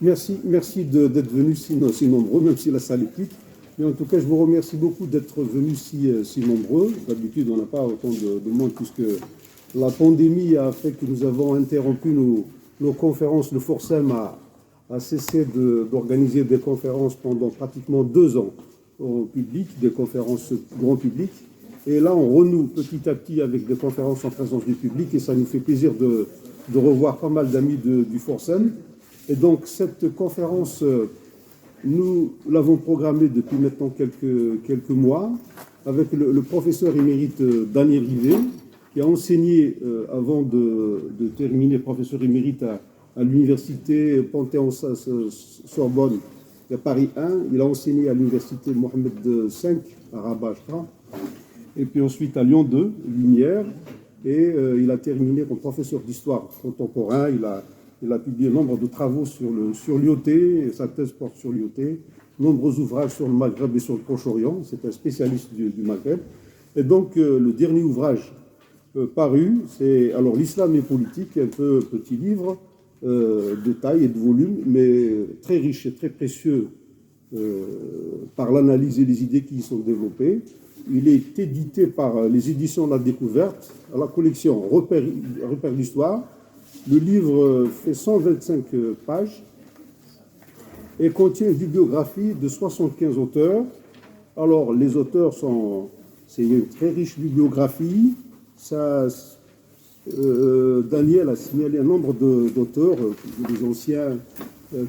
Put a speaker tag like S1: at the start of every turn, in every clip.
S1: Merci d'être venus si nombreux, même si la salle est petite. Mais en tout cas, je vous remercie beaucoup d'être venus si nombreux. D'habitude, on n'a pas autant de monde puisque la pandémie a fait que nous avons interrompu nos conférences. Le Forcem a cessé d'organiser des conférences pendant pratiquement 2 ans au public, des conférences grand public. Et là, on renoue petit à petit avec des conférences en présence du public et ça nous fait plaisir de revoir pas mal d'amis du Forcem. Et donc, cette conférence, nous l'avons programmée depuis maintenant quelques mois avec le professeur émérite Daniel Rivet, qui a enseigné, avant de terminer, professeur émérite à l'université Panthéon-Sorbonne à Paris 1. Il a enseigné à l'université Mohamed V à Rabat, je crois. Et puis ensuite à Lyon 2, Lumière. Et il a terminé comme professeur d'histoire contemporain. Il a publié nombre de travaux sur l'IoT, et sa thèse porte sur l'IoT, nombreux ouvrages sur le Maghreb et sur le Proche-Orient. C'est un spécialiste du Maghreb. Et donc, le dernier ouvrage paru, c'est alors l'islam et politique, un peu petit livre de taille et de volume, mais très riche et très précieux par l'analyse et les idées qui y sont développées. Il est édité par les éditions La Découverte, à la collection Repères d'Histoire. Le livre fait 125 pages et contient une bibliographie de 75 auteurs. Alors, les auteurs c'est une très riche bibliographie. Daniel a signalé un nombre d'auteurs, des anciens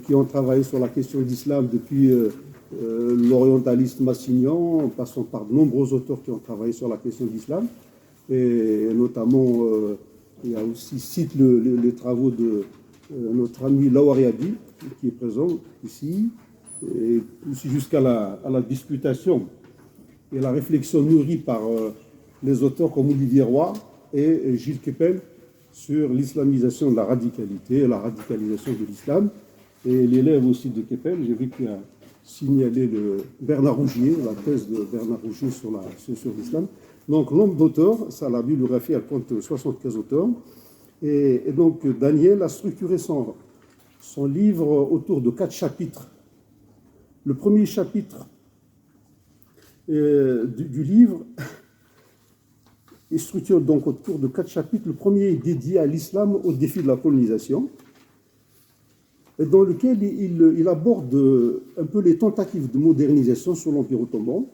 S1: qui ont travaillé sur la question de l'islam depuis l'orientaliste Massignan, en passant par de nombreux auteurs qui ont travaillé sur la question de l'islam, et notamment il y a aussi cite les travaux de notre ami Lawariadi, qui est présent ici, et aussi jusqu'à la disputation et la réflexion nourrie par les auteurs comme Olivier Roy et Gilles Kepel sur l'islamisation de la radicalité et la radicalisation de l'islam. Et l'élève aussi de Kepel, j'ai vu qu'il a signalé Bernard Rougier, la thèse de Bernard Rougier sur l'islam. Donc, nombre d'auteurs, ça, la bibliographie, elle compte 75 auteurs. Et donc, Daniel a structuré son livre autour de 4 chapitres. Le premier chapitre du livre est structuré donc autour de 4 chapitres. Le premier est dédié à l'islam, au défi de la colonisation, et dans lequel il aborde un peu les tentatives de modernisation sur l'Empire ottoman,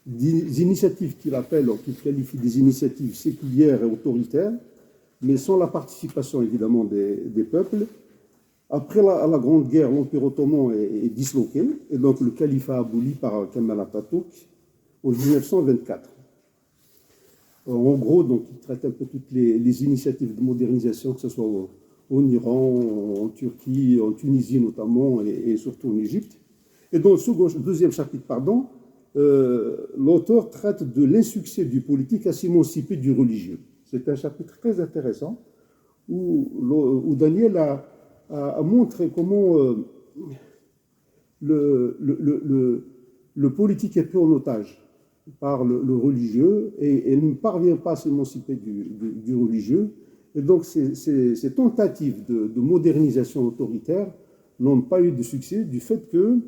S1: des initiatives qu'il appelle, qu'il qualifie des initiatives séculières et autoritaires, mais sans la participation évidemment des peuples. Après la Grande Guerre, l'Empire ottoman est disloqué, et donc le califat aboli par Kemal Atatürk en 1924. En gros, donc, il traite un peu toutes les initiatives de modernisation, que ce soit en Iran, en Turquie, en Tunisie notamment, et surtout en Égypte. Et dans le deuxième chapitre, l'auteur traite de l'insuccès du politique à s'émanciper du religieux. C'est un chapitre très intéressant où Daniel a montré comment le politique est pris en otage par le religieux et ne parvient pas à s'émanciper du religieux. Et donc ces tentatives de modernisation autoritaire n'ont pas eu de succès du fait que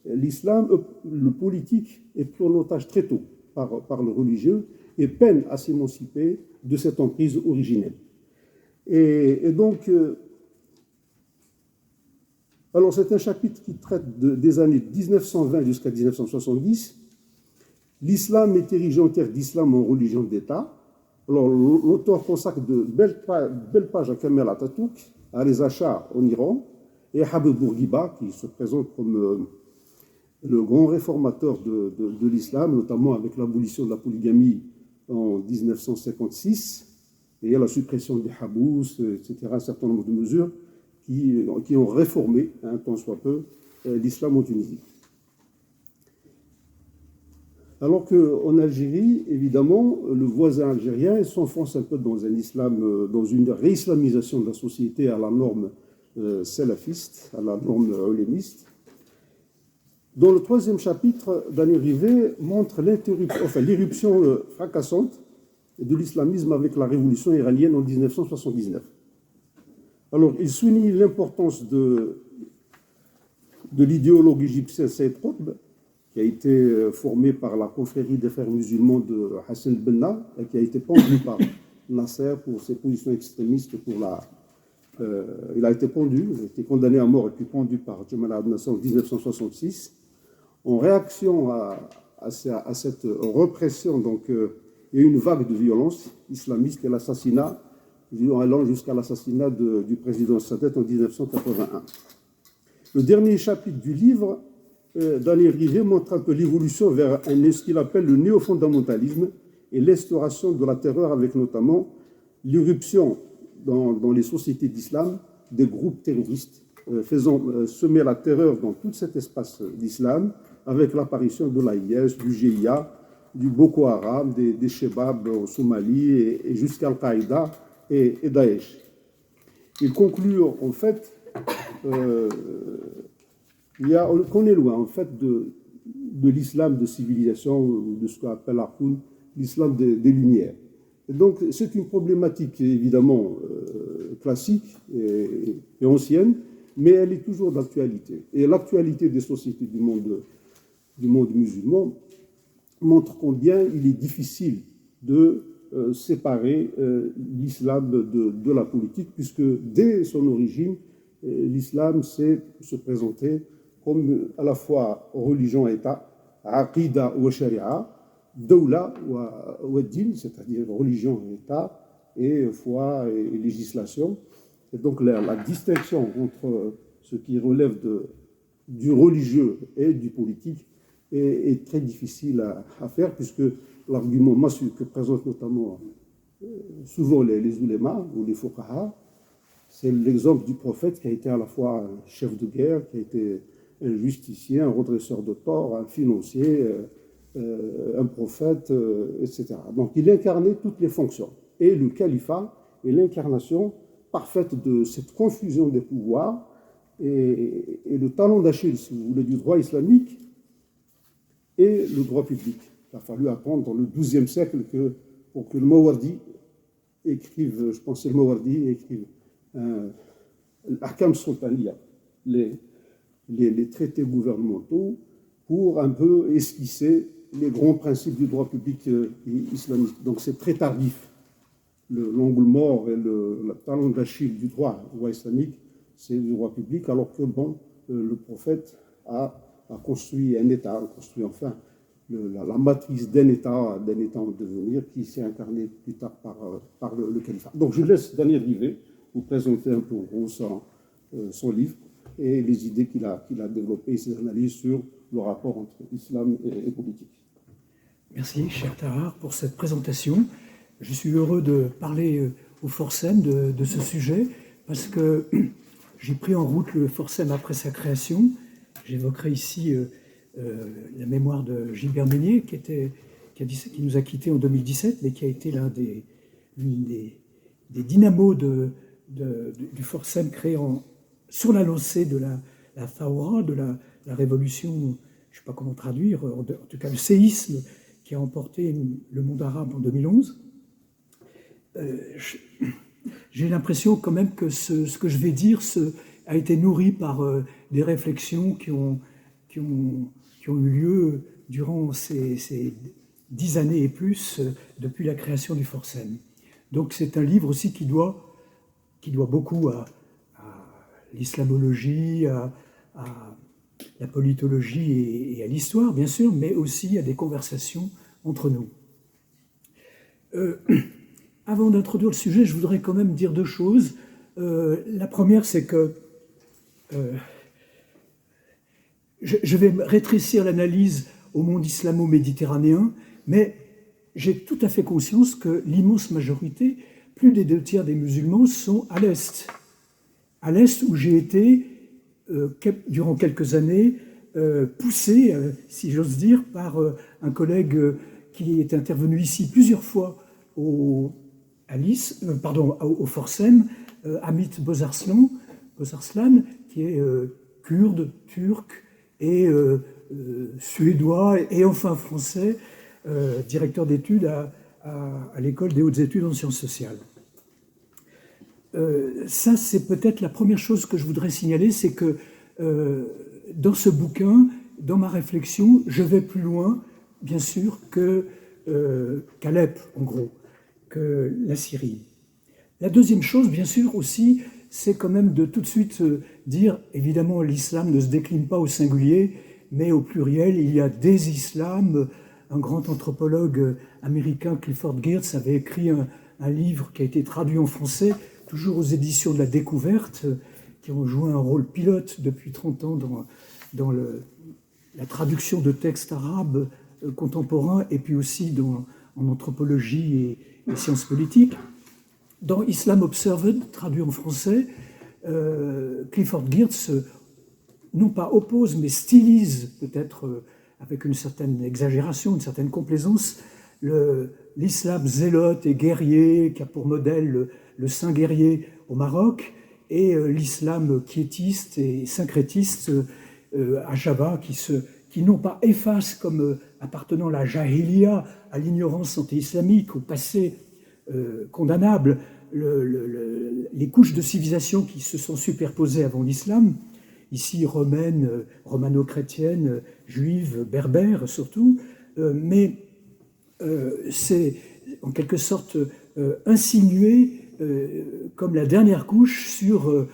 S1: l'islam, le politique, est pris en otage très tôt par le religieux et peine à s'émanciper de cette emprise originelle. Et donc, alors c'est un chapitre qui traite des années 1920 jusqu'à 1970. L'islam est érigé en terre d'islam en religion d'État. Alors l'auteur consacre de belles pages à Kemal Atatürk, à Reza Shah en Iran, et à Habib Bourguiba, qui se présente comme le grand réformateur de l'islam, notamment avec l'abolition de la polygamie en 1956, et à la suppression des habous, etc., un certain nombre de mesures qui ont réformé, tant soit peu, l'islam en Tunisie. Alors qu'en Algérie, évidemment, le voisin algérien s'enfonce un peu dans un islam, dans une réislamisation de la société à la norme salafiste, à la norme ulémiste. Dans le troisième chapitre, Daniel Rivet montre l'éruption fracassante de l'islamisme avec la révolution iranienne en 1979. Alors, il souligne l'importance de de l'idéologue égyptien Saïd Qutb, qui a été formé par la confrérie des frères musulmans de Hassan Benna, et qui a été pendu par Nasser pour ses positions extrémistes. Il a été pendu, il a été condamné à mort et puis pendu par Jamal Abdel Nasser en 1966. En réaction à cette répression, donc, il y a eu une vague de violence islamiste et l'assassinat, allant jusqu'à l'assassinat du président Sadat en 1981. Le dernier chapitre du livre, Daniel Rivet, montre un peu l'évolution vers ce qu'il appelle le néo-fondamentalisme et l'instauration de la terreur, avec notamment l'irruption dans les sociétés d'islam des groupes terroristes, faisant semer la terreur dans tout cet espace d'islam, avec l'apparition de l'AIS, du GIA, du Boko Haram, des Shebab au Somalie et jusqu'à Al-Qaïda et Daesh. Il conclut en fait qu'on est loin en fait de l'islam de civilisation, de ce qu'on appelle l'islam des Lumières. Et donc c'est une problématique évidemment classique et ancienne, mais elle est toujours d'actualité. Et l'actualité des sociétés du monde musulman montre combien il est difficile de séparer l'islam de la politique, puisque dès son origine, l'islam s'est se présenté comme à la fois religion et État, aqida ou sharia, dawla ou din, c'est-à-dire religion et État, et foi et législation. Et donc la distinction entre ce qui relève du religieux et du politique est très difficile à faire, puisque l'argument massue que présentent notamment souvent les ulémas ou les fuqaha, c'est l'exemple du prophète qui a été à la fois un chef de guerre, qui a été un justicier, un redresseur de tort, un financier, un prophète, etc. Donc il incarnait toutes les fonctions. Et le califat est l'incarnation parfaite de cette confusion des pouvoirs et le talon d'Achille, si vous voulez, du droit islamique et le droit public. Il a fallu attendre dans le XIIe siècle pour que le Mawardi écrive, je pense que c'est le Mawardi, écrive l'Ahkam Sultaniya, les traités gouvernementaux, pour un peu esquisser les grands principes du droit public islamique. Donc c'est très tardif. L'angle mort et le talon d'Achille du droit islamique, c'est du droit public, alors que le prophète a construit un État, a construit enfin la matrice d'un État en devenir qui s'est incarné plus tard par le califat. Donc je laisse Daniel Rivet vous présenter un peu en gros son livre et les idées qu'il a développées et ses analyses sur le rapport entre islam et politique.
S2: Merci, cher Tahar, pour cette présentation. Je suis heureux de parler au Forcem de ce sujet parce que j'ai pris en route le Forcem après sa création. J'évoquerai ici la mémoire de Gilbert Meunier qui nous a quittés en 2017, mais qui a été l'un des dynamos du Forcem créé sur la lancée de la Thawra, de la révolution, je ne sais pas comment traduire, en tout cas le séisme qui a emporté le monde arabe en 2011. J'ai l'impression quand même que ce que je vais dire a été nourri par des réflexions qui ont eu lieu durant ces 10 années et plus depuis la création du Forcem. Donc c'est un livre aussi qui doit beaucoup à l'islamologie, à la politologie et à l'histoire, bien sûr, mais aussi à des conversations entre nous. Avant d'introduire le sujet, je voudrais quand même dire deux choses. La première, c'est que je vais rétrécir l'analyse au monde islamo-méditerranéen, mais j'ai tout à fait conscience que l'immense majorité, plus des 2/3 des musulmans, sont à l'Est. À l'Est où j'ai été, durant quelques années, poussé, si j'ose dire, par un collègue qui est intervenu ici plusieurs fois au Forcem, Amit Bozarslan, qui est kurde, turc et suédois et enfin français, directeur d'études à l'école des hautes études en sciences sociales. Ça, c'est peut-être la première chose que je voudrais signaler, c'est que dans ce bouquin, dans ma réflexion, je vais plus loin, bien sûr, qu'Alep, en gros, que la Syrie. La deuxième chose, bien sûr, aussi, c'est quand même de tout de suite dire, évidemment, l'islam ne se décline pas au singulier, mais au pluriel. Il y a des islams. Un grand anthropologue américain, Clifford Geertz, avait écrit un livre qui a été traduit en français, toujours aux éditions de la Découverte, qui ont joué un rôle pilote depuis 30 ans dans la traduction de textes arabes contemporains et puis aussi en anthropologie et sciences politiques. Dans Islam Observed, traduit en français, Clifford Geertz, non pas oppose, mais stylise, peut-être avec une certaine exagération, une certaine complaisance, l'islam zélote et guerrier, qui a pour modèle le saint guerrier au Maroc, et l'islam quiétiste et syncrétiste à Java, qui non pas efface comme appartenant à la jahiliya, à l'ignorance anti-islamique, au passé condamnable, les couches de civilisation qui se sont superposées avant l'islam, ici romaine, romano-chrétienne, juive, berbère surtout, mais c'est en quelque sorte insinué comme la dernière couche sur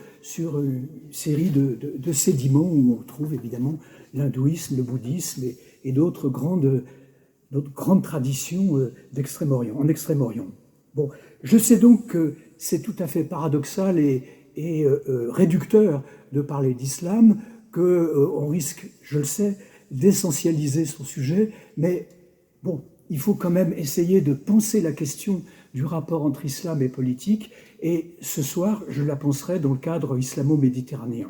S2: une série de sédiments où on trouve évidemment l'hindouisme, le bouddhisme et d'autres grandes traditions en Extrême-Orient. Bon, je sais donc que c'est tout à fait paradoxal et réducteur de parler d'islam, qu'on risque, je le sais, d'essentialiser son sujet, mais bon, il faut quand même essayer de penser la question du rapport entre islam et politique, et ce soir, je la penserai dans le cadre islamo-méditerranéen.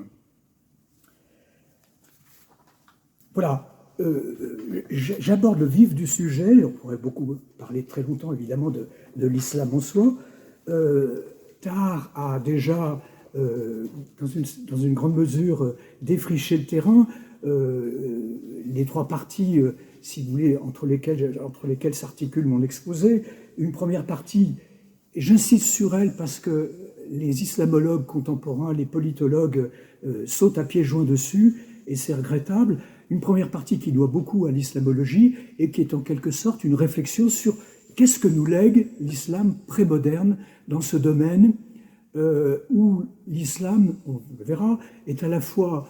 S2: Voilà, j'aborde le vif du sujet, on pourrait beaucoup parler très longtemps évidemment de l'islam en soi. Tahar a déjà, dans une grande mesure, défriché le terrain. Les trois parties, si vous voulez, entre lesquelles s'articule mon exposé. Une première partie, et j'insiste sur elle parce que les islamologues contemporains, les politologues sautent à pieds joints dessus, et c'est regrettable. Une première partie qui doit beaucoup à l'islamologie et qui est en quelque sorte une réflexion sur qu'est-ce que nous lègue l'islam prémoderne dans ce domaine où l'islam, on le verra, est à la fois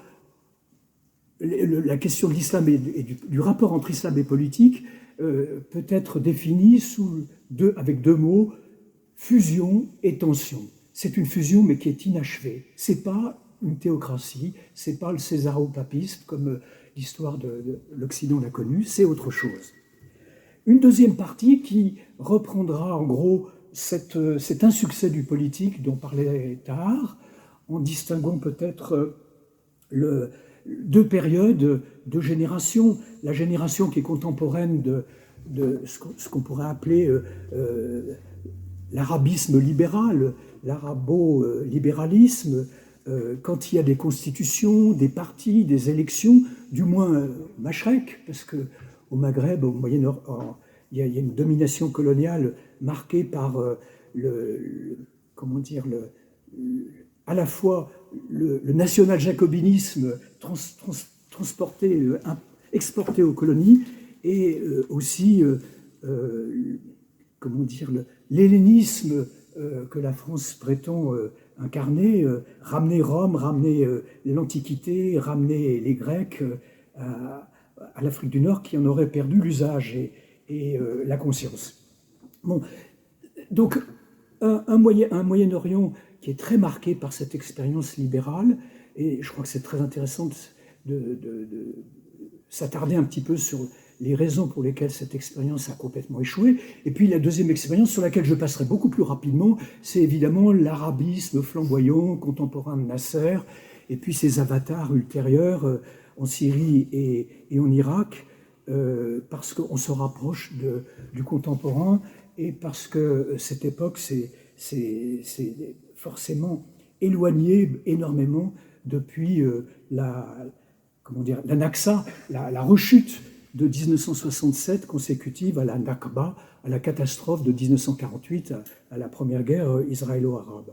S2: la question de l'islam et du rapport entre islam et politique peut être définie avec deux mots, fusion et tension. C'est une fusion mais qui est inachevée. C'est pas une théocratie, c'est pas le césaropapisme comme l'histoire de l'Occident l'a connu, c'est autre chose. Une deuxième partie qui reprendra en gros cet insuccès du politique dont parlait Tahar, en distinguant peut-être deux périodes, deux générations. La génération qui est contemporaine de ce qu'on pourrait appeler l'arabisme libéral, l'arabo-libéralisme, quand il y a des constitutions, des partis, des élections, du moins Machrek, parce qu'au Maghreb, au Moyen-Orient, il y a une domination coloniale marquée par à la fois le national-jacobinisme exporté aux colonies et aussi l'hellénisme que la France prétend incarner, ramener Rome, ramener l'Antiquité, ramener les Grecs à l'Afrique du Nord qui en aurait perdu l'usage et la conscience. Bon, donc un Moyen-Orient qui est très marqué par cette expérience libérale, et je crois que c'est très intéressant de s'attarder un petit peu sur les raisons pour lesquelles cette expérience a complètement échoué. Et puis la deuxième expérience sur laquelle je passerai beaucoup plus rapidement, c'est évidemment l'arabisme flamboyant, contemporain de Nasser, et puis ses avatars ultérieurs en Syrie et en Irak, parce qu'on se rapproche du contemporain et parce que cette époque s'est forcément éloignée énormément depuis la Naksa, la rechute de 1967 consécutive à la Nakba, à la catastrophe de 1948, à la première guerre israélo-arabe.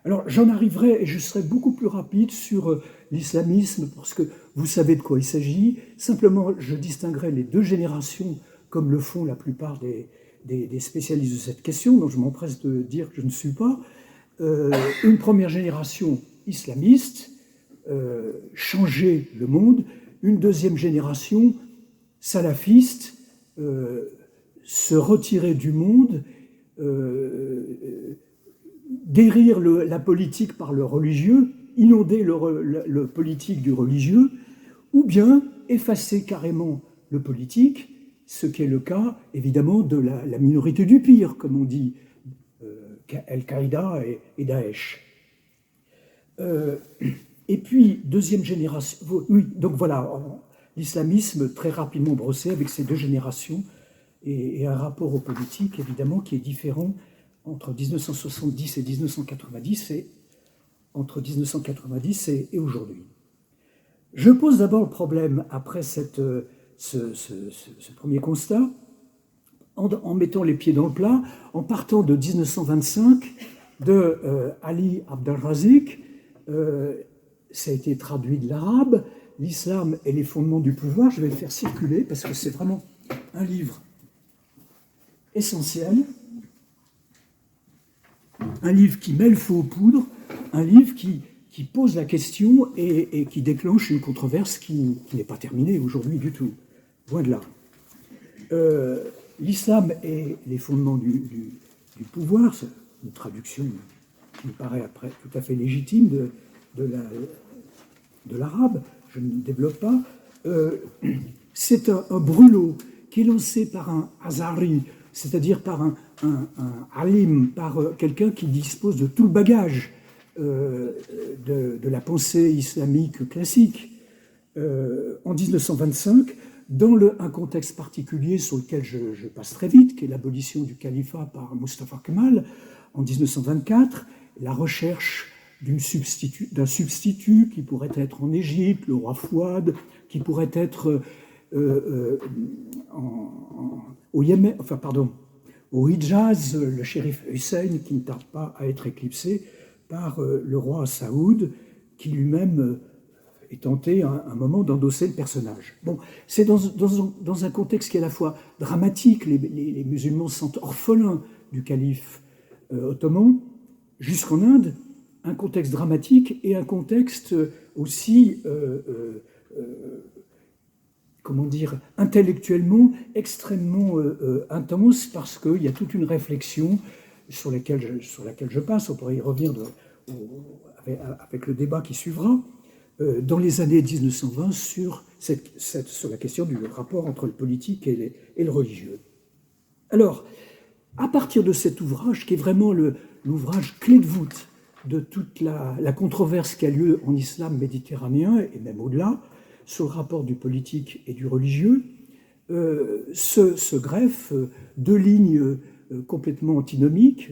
S2: Alors j'en arriverai et je serai beaucoup plus rapide sur l'islamisme parce que vous savez de quoi il s'agit. Simplement, je distinguerai les deux générations comme le font la plupart des spécialistes de cette question, dont je m'empresse de dire que je ne suis pas. Une première génération islamiste, changer le monde. Une deuxième génération salafiste, se retirer du monde, guérir la politique par le religieux, inonder le politique du religieux, ou bien effacer carrément le politique, ce qui est le cas évidemment de la minorité du pire, comme on dit, Al-Qaïda et Daesh. Et puis, deuxième génération, oui, donc voilà, l'islamisme très rapidement brossé avec ces deux générations et un rapport aux politiques évidemment qui est différent entre 1970 et 1990 et entre 1990 et aujourd'hui. Je pose d'abord le problème après ce premier constat en mettant les pieds dans le plat, en partant de 1925 de Ali Abdelrazik. Ça a été traduit de l'arabe, l'islam et les fondements du pouvoir. Je vais le faire circuler parce que c'est vraiment un livre essentiel, un livre qui met le feu aux poudres, un livre qui pose la question et qui déclenche une controverse qui n'est pas terminée aujourd'hui du tout, loin de là. L'islam et les fondements du pouvoir, c'est une traduction qui me paraît après tout à fait légitime de l'arabe, je ne développe pas. C'est un brûlot qui est lancé par un Azari, c'est-à-dire par un alim, par quelqu'un qui dispose de tout le bagage de la pensée islamique classique, en 1925, dans un contexte particulier sur lequel je passe très vite, qui est l'abolition du califat par Mustafa Kemal, en 1924, la recherche d'un substitut qui pourrait être en Égypte, le roi Fouad, qui pourrait être au Yémen, enfin pardon, au Hijaz, le shérif Hussein, qui ne tarde pas à être éclipsé par le roi Saoud, qui lui-même est tenté à un moment d'endosser le personnage. Bon, c'est dans un contexte qui est à la fois dramatique, les musulmans se sentent orphelins du calife ottoman, jusqu'en Inde, un contexte dramatique et un contexte aussi, comment dire, intellectuellement extrêmement intense, parce qu'il y a toute une réflexion sur laquelle je passe, on pourrait y revenir avec le débat qui suivra, dans les années 1920 sur la question du rapport entre le politique et le religieux. Alors, à partir de cet ouvrage, qui est vraiment l'ouvrage clé de voûte de toute la controverse qui a lieu en islam méditerranéen, et même au-delà, sur le rapport du politique et du religieux, se greffent deux lignes complètement antinomiques.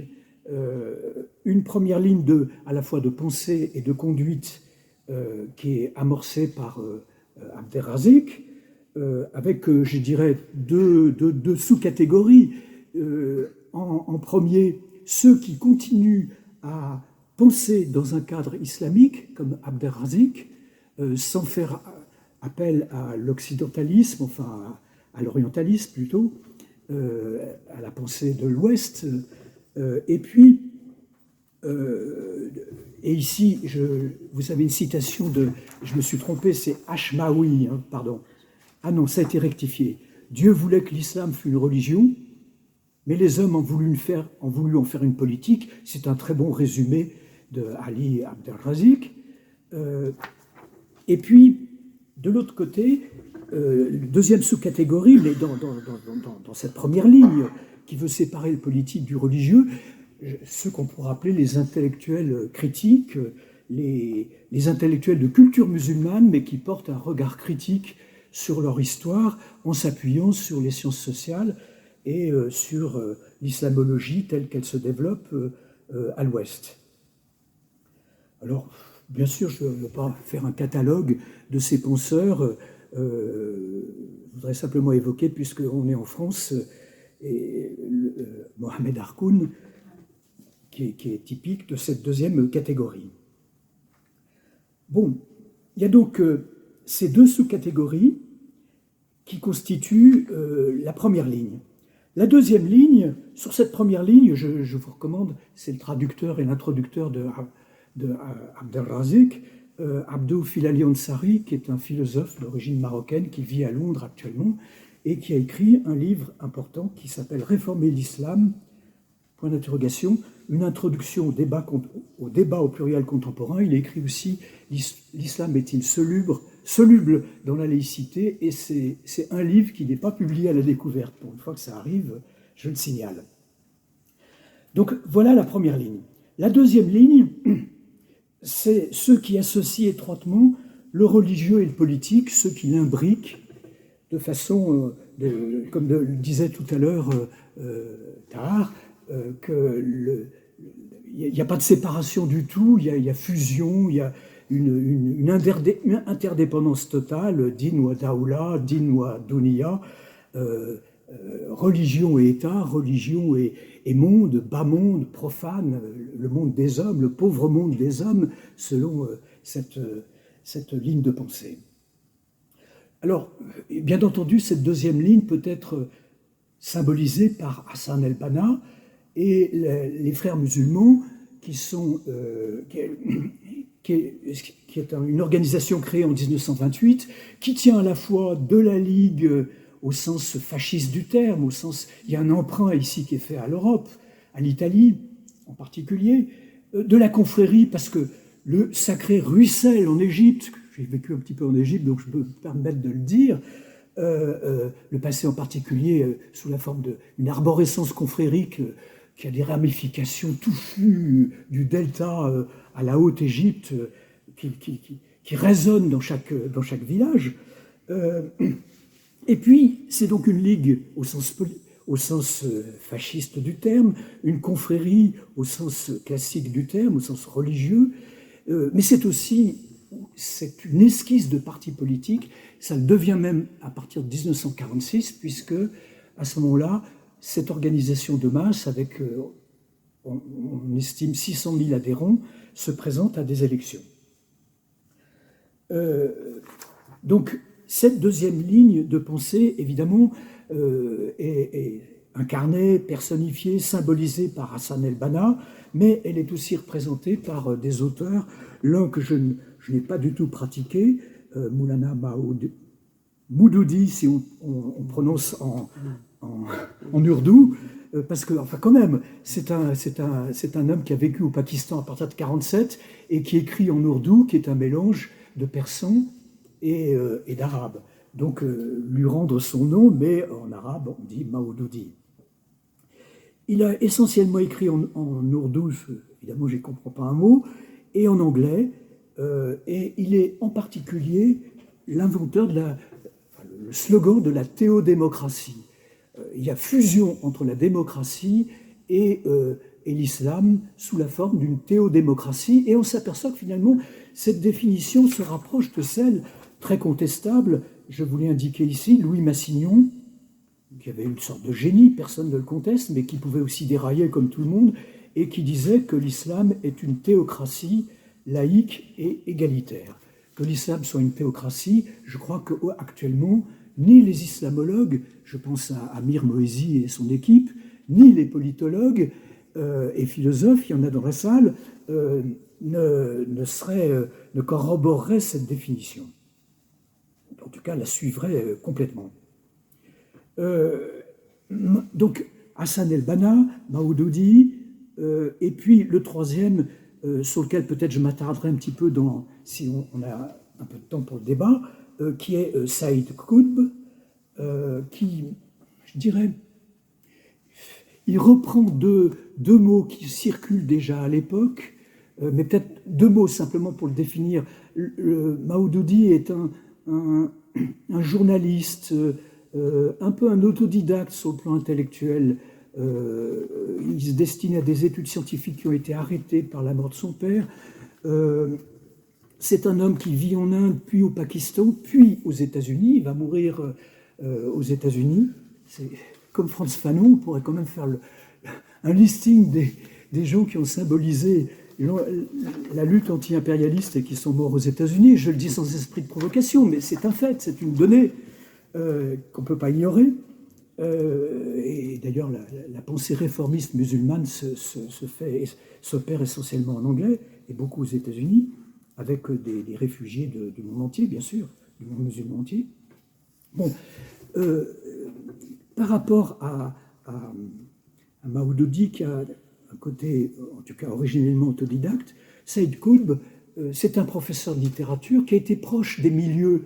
S2: Une première ligne à la fois de pensée et de conduite qui est amorcée par Abdelrazik, avec, je dirais, deux sous-catégories. En premier, ceux qui continuent à penser dans un cadre islamique, comme Abdelrazik, sans faire appel à l'occidentalisme, enfin à l'orientalisme plutôt, à la pensée de l'Ouest. Et puis, et ici, vous avez une citation je me suis trompé, c'est Ashmawi, hein, pardon. Ah non, ça a été rectifié. Dieu voulait que l'islam fût une religion, mais les hommes ont voulu en faire une politique. C'est un très bon résumé de Ali Abdelrazik. Et puis, de l'autre côté, deuxième sous-catégorie, mais dans cette première ligne qui veut séparer le politique du religieux, ceux qu'on pourrait appeler les intellectuels critiques, les intellectuels de culture musulmane, mais qui portent un regard critique sur leur histoire en s'appuyant sur les sciences sociales et sur l'islamologie telle qu'elle se développe à l'Ouest. Alors, bien sûr, je ne veux pas faire un catalogue de ces penseurs. Je voudrais simplement évoquer, puisqu'on est en France, Mohamed Harkoun, qui est typique de cette deuxième catégorie. Bon, il y a donc ces deux sous-catégories qui constituent la première ligne. La deuxième ligne, sur cette première ligne, je vous recommande, c'est le traducteur et l'introducteur de Abdelrazik, Abdou Filali Ansari, qui est un philosophe d'origine marocaine qui vit à Londres actuellement et qui a écrit un livre important qui s'appelle Réformer l'islam, point d'interrogation, une introduction au débat au pluriel contemporain. Il a écrit aussi L'islam est-il soluble dans la laïcité, et c'est un livre qui n'est pas publié à la découverte. Pour une fois que ça arrive, je le signale. Donc voilà la première ligne. La deuxième ligne, c'est ceux qui associent étroitement le religieux et le politique, ceux qui l'imbriquent de façon, comme le disait tout à l'heure Tahar, qu'il n'y a pas de séparation du tout, il y a fusion, il y a une interdépendance totale, din wa daoula, din wa dunia, religion et État, religion et monde, bas monde, profane, le monde des hommes, le pauvre monde des hommes, selon cette ligne de pensée. Alors, bien entendu, cette deuxième ligne peut être symbolisée par Hassan el-Banna et les frères musulmans, qui est une organisation créée en 1928, qui tient à la fois de la Ligue au sens fasciste du terme, il y a un emprunt ici qui est fait à l'Europe, à l'Italie en particulier, de la confrérie, parce que le sacré ruisselle en Égypte, j'ai vécu un petit peu en Égypte, donc je peux me permettre de le dire, le passé en particulier sous la forme d'une arborescence confrérique qui a des ramifications touffues du delta à la Haute-Égypte, qui résonnent dans chaque village. Et puis, c'est donc une ligue au sens fasciste du terme, une confrérie au sens classique du terme, au sens religieux, mais c'est une esquisse de parti politique. Ça le devient même à partir de 1946, puisque à ce moment-là, cette organisation de masse, avec, on estime 600 000 adhérents, se présente à des élections. Donc, cette deuxième ligne de pensée, évidemment, est incarnée, personnifiée, symbolisée par Hassan el-Banna, mais elle est aussi représentée par des auteurs, l'un que je n'ai pas du tout pratiqué, Moulana Moudoudi, si on prononce en ourdou, parce que, enfin, quand même, c'est un homme qui a vécu au Pakistan à partir de 1947 et qui écrit en ourdou, qui est un mélange de persan et d'arabe. Donc, lui rendre son nom, mais en arabe, on dit Maudoudi. Il a essentiellement écrit en ourdou, évidemment, je ne comprends pas un mot, et en anglais, et il est en particulier l'inventeur le slogan de la théodémocratie. Il y a fusion entre la démocratie et l'islam sous la forme d'une théodémocratie, et on s'aperçoit que finalement, cette définition se rapproche de celle très contestable, je vous l'ai indiqué ici, Louis Massignon, qui avait une sorte de génie, personne ne le conteste, mais qui pouvait aussi dérailler comme tout le monde, et qui disait que l'islam est une théocratie laïque et égalitaire. Que l'islam soit une théocratie, je crois qu'actuellement, ni les islamologues, je pense à Amir Moezi et son équipe, ni les politologues et philosophes, il y en a dans la salle, ne corroboreraient cette définition. En tout cas, la suivrait complètement. Donc, Hassan el-Banna, Maudoudi, et puis le troisième, sur lequel peut-être je m'attarderai un petit peu si on a un peu de temps pour le débat, qui est Saïd Qutb, qui, je dirais, il reprend deux mots qui circulent déjà à l'époque, mais peut-être deux mots simplement pour le définir. Maudoudi est un journaliste, un peu un autodidacte sur le plan intellectuel. Il se destinait à des études scientifiques qui ont été arrêtées par la mort de son père. C'est un homme qui vit en Inde, puis au Pakistan, puis aux États-Unis. Il va mourir aux États-Unis. C'est comme Frantz Fanon, on pourrait quand même faire un listing des gens qui ont symbolisé la lutte anti-impérialiste et qui sont morts aux États-Unis. Je le dis sans esprit de provocation, mais c'est un fait, c'est une donnée qu'on ne peut pas ignorer. Et d'ailleurs, la pensée réformiste musulmane s'opère essentiellement en anglais et beaucoup aux États-Unis, avec des réfugiés du monde entier, bien sûr, du monde musulman entier. Bon, par rapport à Maududi, qui a un côté, en tout cas originellement autodidacte, Saïd Qutb, c'est un professeur de littérature qui a été proche des milieux,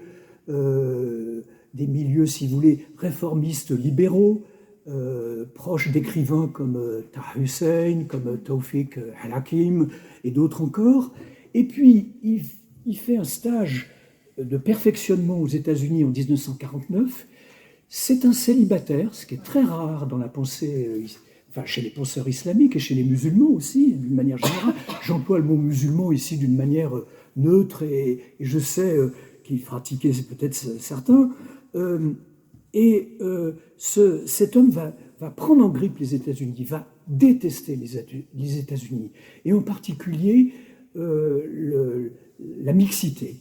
S2: si vous voulez, réformistes libéraux, proche d'écrivains comme Taha Hussein, comme Tawfiq al-Hakim et d'autres encore. Et puis, il fait un stage de perfectionnement aux États-Unis en 1949. C'est un célibataire, ce qui est très rare dans la pensée, chez les penseurs islamiques et chez les musulmans aussi, d'une manière générale. J'emploie le mot musulman ici d'une manière neutre et je sais qu'il pratiquait peut-être certains. Cet homme va prendre en grippe les États-Unis, va détester les États-Unis, et en particulier la mixité.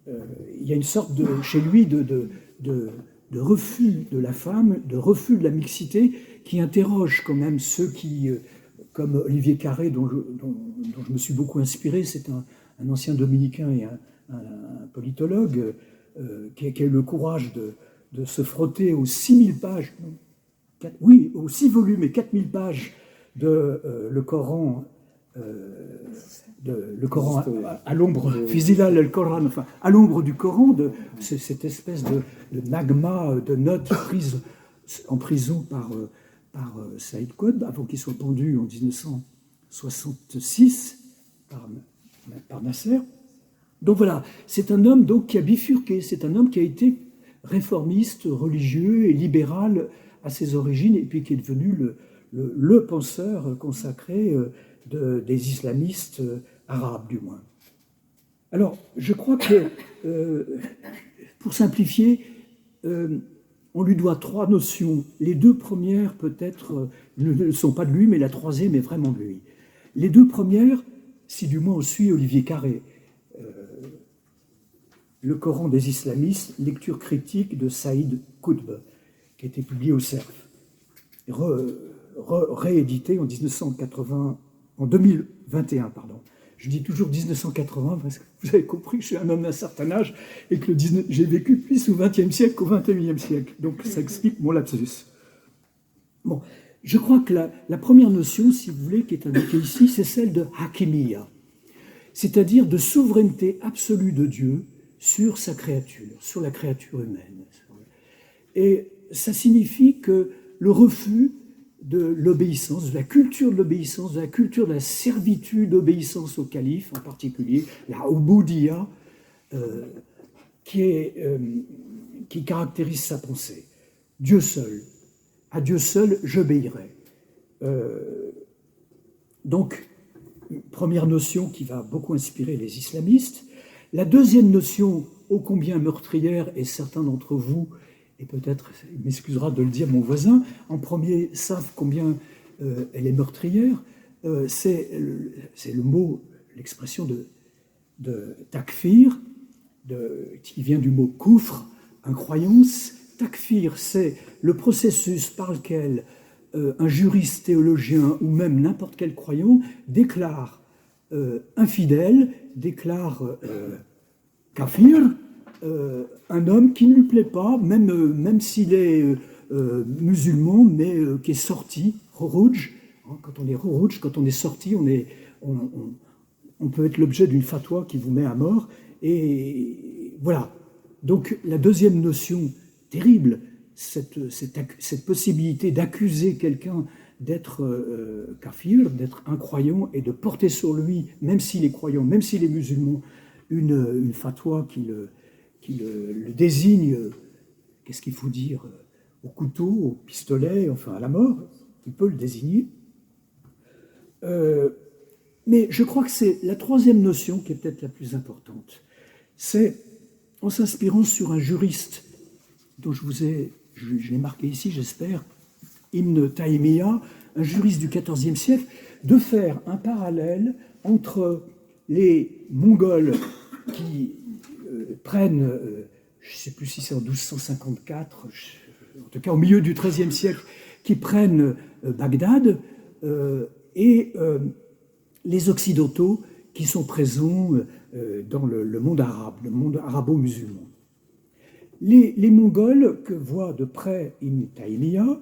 S2: Il y a une sorte chez lui de refus de la femme, de refus de la mixité, qui interroge quand même ceux qui, comme Olivier Carré, dont je me suis beaucoup inspiré, c'est un ancien dominicain et un politologue qui a eu le courage de se frotter aux 6000 pages, aux 6 volumes et 4000 pages de le Coran. Le Coran à l'ombre, Fizilal al-Coran, enfin à l'ombre du Coran, cette espèce de magma de notes prises en prison par Saïd Qutb avant qu'il soit pendu en 1966 par Nasser. Donc voilà, c'est un homme donc qui a bifurqué, c'est un homme qui a été réformiste, religieux et libéral à ses origines, et puis qui est devenu le penseur consacré des islamistes arabes, du moins. Alors, je crois que, pour simplifier, on lui doit 3 notions. Les 2 premières, peut-être, ne sont pas de lui, mais la 3e est vraiment de lui. Les 2 premières, si du moins on suit Olivier Carré, le Coran des islamistes, lecture critique de Saïd Qutb, qui a été publié au CERF, réédité en 2021, pardon. Je dis toujours 1980 parce que vous avez compris que je suis un homme d'un certain âge et que j'ai vécu plus au XXe siècle qu'au XXIe siècle. Donc ça explique mon lapsus. Bon, je crois que la première notion, si vous voulez, qui est indiquée ici, c'est celle de Hakimiyya, c'est-à-dire de souveraineté absolue de Dieu sur sa créature, sur la créature humaine. Et ça signifie que le refus de l'obéissance, de la culture de l'obéissance, de la culture de la servitude d'obéissance au calife, en particulier la Ubudiyya, qui caractérise sa pensée. Dieu seul, à Dieu seul, j'obéirai. Donc, première notion qui va beaucoup inspirer les islamistes. La deuxième notion, ô combien meurtrière, et certains d'entre vous, et peut-être, il m'excusera de le dire, mon voisin, en premier savent combien elle est meurtrière, c'est le mot, l'expression de takfir, qui vient du mot koufr, incroyance. Takfir, c'est le processus par lequel un juriste, théologien ou même n'importe quel croyant déclare infidèle, déclare kafir, un homme qui ne lui plaît pas, même s'il est musulman, mais qui est sorti, khuruj. Quand on est khuruj, quand on est sorti, on peut être l'objet d'une fatwa qui vous met à mort. Et voilà. Donc la deuxième notion terrible, cette possibilité d'accuser quelqu'un d'être kafir, d'être incroyant, et de porter sur lui, même s'il est croyant, même s'il est musulman, une fatwa qui le désigne, qu'est-ce qu'il faut dire, au couteau, au pistolet, enfin à la mort, il peut le désigner. Mais je crois que c'est la troisième notion qui est peut-être la plus importante. C'est en s'inspirant sur un juriste dont je l'ai marqué ici, j'espère, Ibn Taymiyyah, un juriste du XIVe siècle, de faire un parallèle entre les Mongols qui prennent, je ne sais plus si c'est en 1254, en tout cas au milieu du XIIIe siècle, qui prennent Bagdad, et les Occidentaux qui sont présents dans le monde arabe, le monde arabo-musulman. Les Mongols que voit de près Ibn Taymiyyah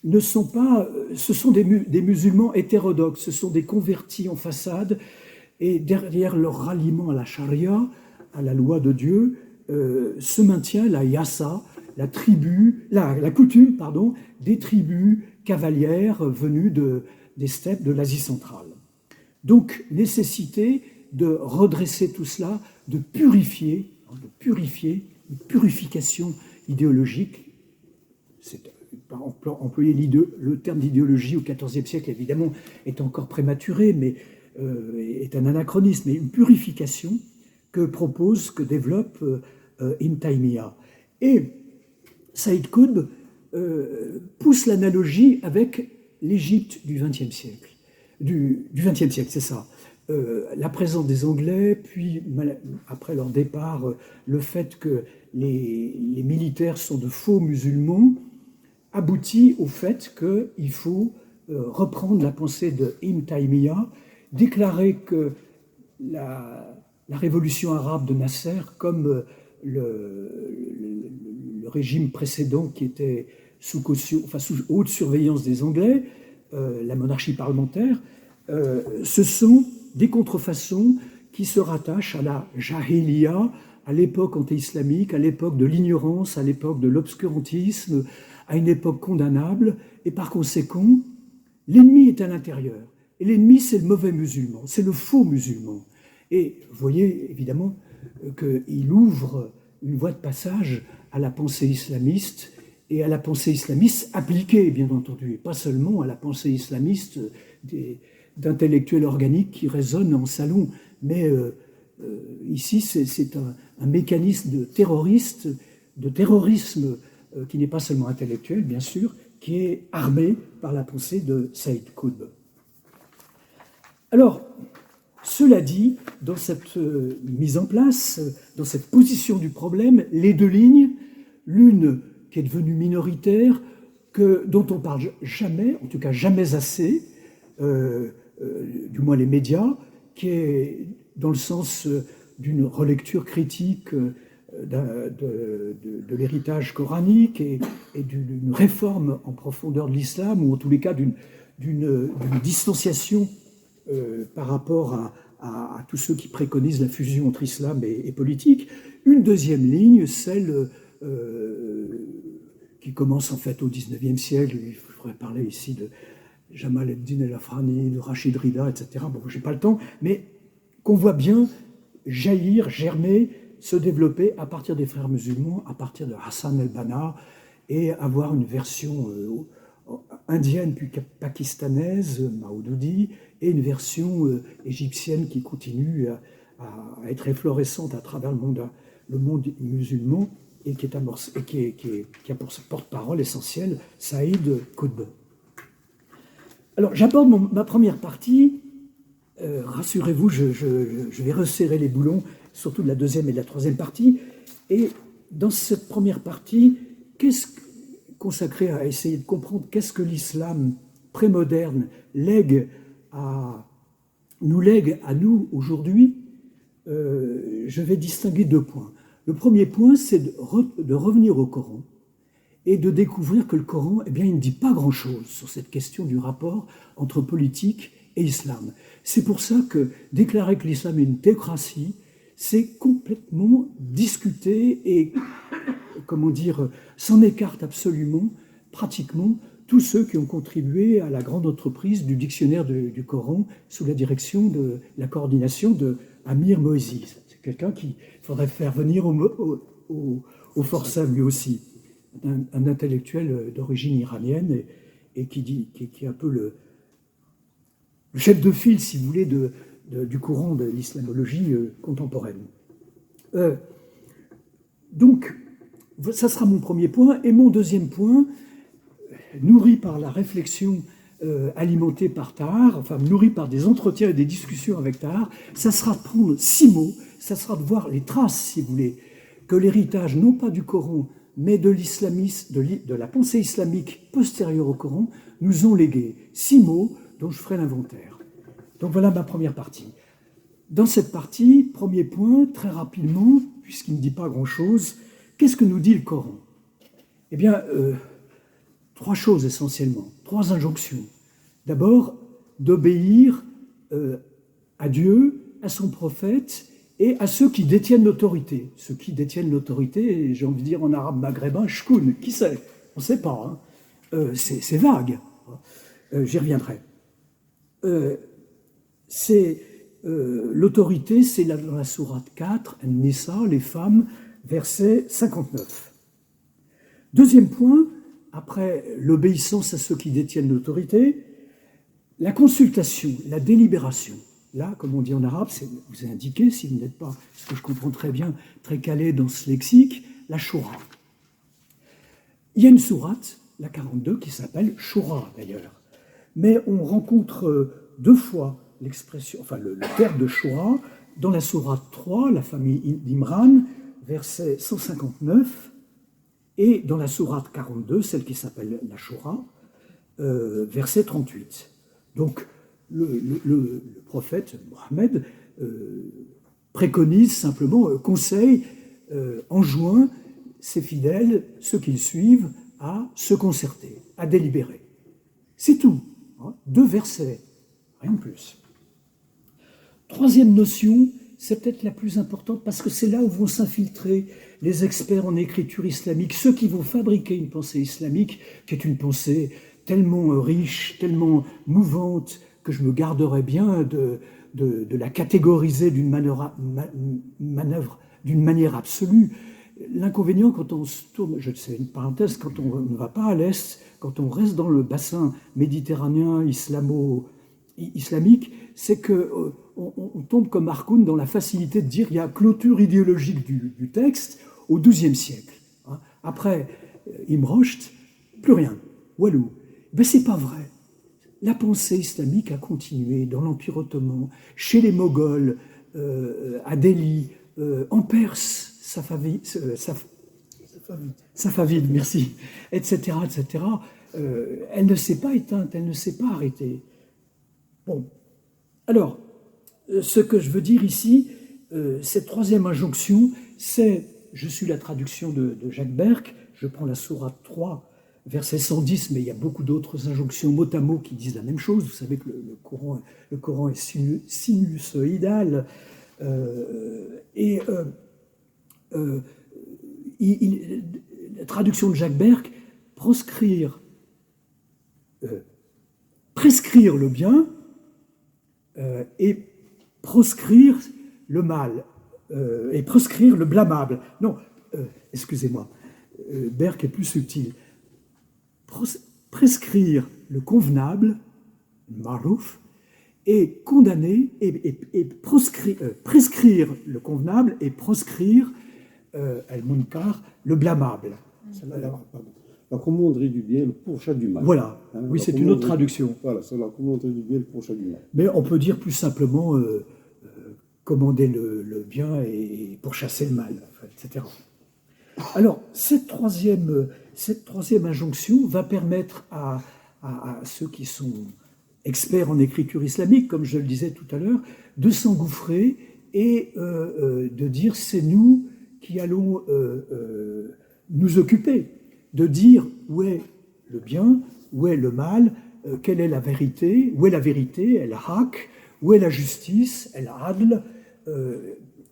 S2: ne sont pas, ce sont des musulmans hétérodoxes, ce sont des convertis en façade, et derrière leur ralliement à la charia, à la loi de Dieu, se maintient la yassa, la coutume des tribus cavalières venues des steppes de l'Asie centrale. Donc, nécessité de redresser tout cela, de purifier, une purification idéologique. Employer le terme d'idéologie au XIVe siècle, évidemment, est encore prématuré, mais est un anachronisme, mais une purification que développe Ibn Taymiyyah. Et Saïd Qutb pousse l'analogie avec l'Égypte du XXe siècle. Du XXe siècle, c'est ça. La présence des Anglais, puis après leur départ, le fait que les militaires sont de faux musulmans, aboutit au fait qu'il faut reprendre la pensée de Ibn Taymiyyah, déclarer que la révolution arabe de Nasser, comme le régime précédent qui était sous haute surveillance des Anglais, la monarchie parlementaire, ce sont des contrefaçons qui se rattachent à la jahiliya, à l'époque anti-islamique, à l'époque de l'ignorance, à l'époque de l'obscurantisme, à une époque condamnable, et par conséquent, l'ennemi est à l'intérieur. Et l'ennemi, c'est le mauvais musulman, c'est le faux musulman. Et vous voyez évidemment qu'il ouvre une voie de passage à la pensée islamiste, et à la pensée islamiste appliquée, bien entendu, et pas seulement à la pensée islamiste d'intellectuels organiques qui résonnent en salon. Mais ici, c'est un mécanisme de terrorisme qui n'est pas seulement intellectuel, bien sûr, qui est armé par la pensée de Saïd Qutb. Alors, cela dit, dans cette mise en place, dans cette position du problème, les deux lignes, l'une qui est devenue minoritaire, dont on ne parle jamais, en tout cas jamais assez, du moins les médias, qui est dans le sens d'une relecture critique de l'héritage coranique et d'une réforme en profondeur de l'islam, ou en tous les cas d'une distanciation par rapport à tous ceux qui préconisent la fusion entre islam et politique. Une deuxième ligne, celle qui commence en fait au XIXe siècle. Il faudrait parler ici de Jamal Eddin El-Afrani, de Rachid Rida, etc. Bon, je n'ai pas le temps, mais qu'on voit bien jaillir, germer, se développer à partir des frères musulmans, à partir de Hassan el-Banna, et avoir une version indienne puis pakistanaise, Maududi, et une version égyptienne qui continue à être efflorescente à travers le monde musulman, et qui a pour sa porte-parole essentielle Saïd Qutb. Alors, j'aborde ma première partie. Rassurez-vous, je vais resserrer les boulons, surtout de la deuxième et de la troisième partie. Et dans cette première partie, consacrée à essayer de comprendre qu'est-ce que l'islam prémoderne nous lègue à nous aujourd'hui, je vais distinguer deux points. Le premier point, c'est de revenir au Coran et de découvrir que le Coran, eh bien, il ne dit pas grand-chose sur cette question du rapport entre politique et islam. C'est pour ça que déclarer que l'islam est une théocratie, c'est complètement discuté et, s'en écarte absolument, pratiquement, tous ceux qui ont contribué à la grande entreprise du dictionnaire du Coran sous la direction de la coordination de Amir Moïsi. C'est quelqu'un qu'il faudrait faire venir au forçat lui aussi, un intellectuel d'origine iranienne et qui est un peu le chef de file, si vous voulez, du courant de l'islamologie contemporaine. Donc, ça sera mon premier point. Et mon deuxième point, nourri par la réflexion alimentée par Tahar, enfin nourri par des entretiens et des discussions avec Tahar, ça sera de prendre 6 mots, ça sera de voir les traces, si vous voulez, que l'héritage, non pas du Coran, mais de l'islamisme, de la pensée islamique postérieure au Coran, nous ont légué 6 mots dont je ferai l'inventaire. Donc voilà ma première partie. Dans cette partie, premier point, très rapidement, puisqu'il ne dit pas grand-chose, qu'est-ce que nous dit le Coran? Eh bien, 3 choses essentiellement, 3 injonctions. D'abord, d'obéir à Dieu, à son prophète et à ceux qui détiennent l'autorité. Ceux qui détiennent l'autorité, j'ai envie de dire en arabe maghrébin, shkoun, qui sait? On ne sait pas, hein. C'est vague. J'y reviendrai. L'autorité, c'est dans la sourate 4, An-Nisa, les femmes, verset 59. Deuxième point, après l'obéissance à ceux qui détiennent l'autorité, la consultation, la délibération. Là, comme on dit en arabe, vous est indiqué, si vous n'êtes pas, ce que je comprends très bien, très calé dans ce lexique, la Shura. Il y a une sourate, la 42, qui s'appelle Shura d'ailleurs. Mais on rencontre 2 fois l'expression, enfin le terme de Shura dans la sourate 3, la famille d'Imran, verset 159, et dans la sourate 42, celle qui s'appelle la Shura, verset 38. Donc le prophète Mohammed préconise simplement, conseille, enjoint ses fidèles, ceux qui le suivent, à se concerter, à délibérer. C'est tout. 2 versets, rien de plus. Troisième notion, c'est peut-être la plus importante parce que c'est là où vont s'infiltrer les experts en écriture islamique, ceux qui vont fabriquer une pensée islamique qui est une pensée tellement riche, tellement mouvante, que je me garderais bien de la catégoriser d'une manière absolue. L'inconvénient quand on se tourne, je sais une parenthèse, quand on ne va pas à l'Est, quand on reste dans le bassin méditerranéen islamique, c'est qu'on tombe comme Harkoun dans la facilité de dire il y a clôture idéologique du texte au XIIe siècle. Après Ibn Rushd, plus rien. Walou. Ben, c'est pas vrai. La pensée islamique a continué dans l'Empire ottoman, chez les Moghols, à Delhi, en Perse, Safavides, merci, etc., etc. Elle ne s'est pas éteinte, elle ne s'est pas arrêtée. Bon, alors, ce que je veux dire ici, cette troisième injonction, c'est, je suis la traduction de Jacques Berck, je prends la sourate 3, verset 110, mais il y a beaucoup d'autres injonctions mot à mot qui disent la même chose. Vous savez que le Coran est sinusoïdal. La traduction de Jacques Berck, prescrire le bien et proscrire le mal, et proscrire le blâmable. Non, excusez-moi, Berck est plus subtil. Prescrire le convenable, marouf, et condamner, et prescrire le convenable et proscrire al-munkar, le blâmable.
S1: La commanderie du bien, le pourchat du mal.
S2: Voilà, oui, c'est une autre traduction.
S1: Voilà, c'est la commanderie du bien, le pourchat du mal.
S2: Mais on peut dire plus simplement commander le bien et pourchasser le mal, etc. Alors, cette troisième injonction va permettre à ceux qui sont experts en écriture islamique, comme je le disais tout à l'heure, de s'engouffrer et de dire c'est nous qui allons nous occuper, de dire où est le bien, où est le mal, quelle est la vérité, où est la vérité, el-haq, où est la justice, el-adl.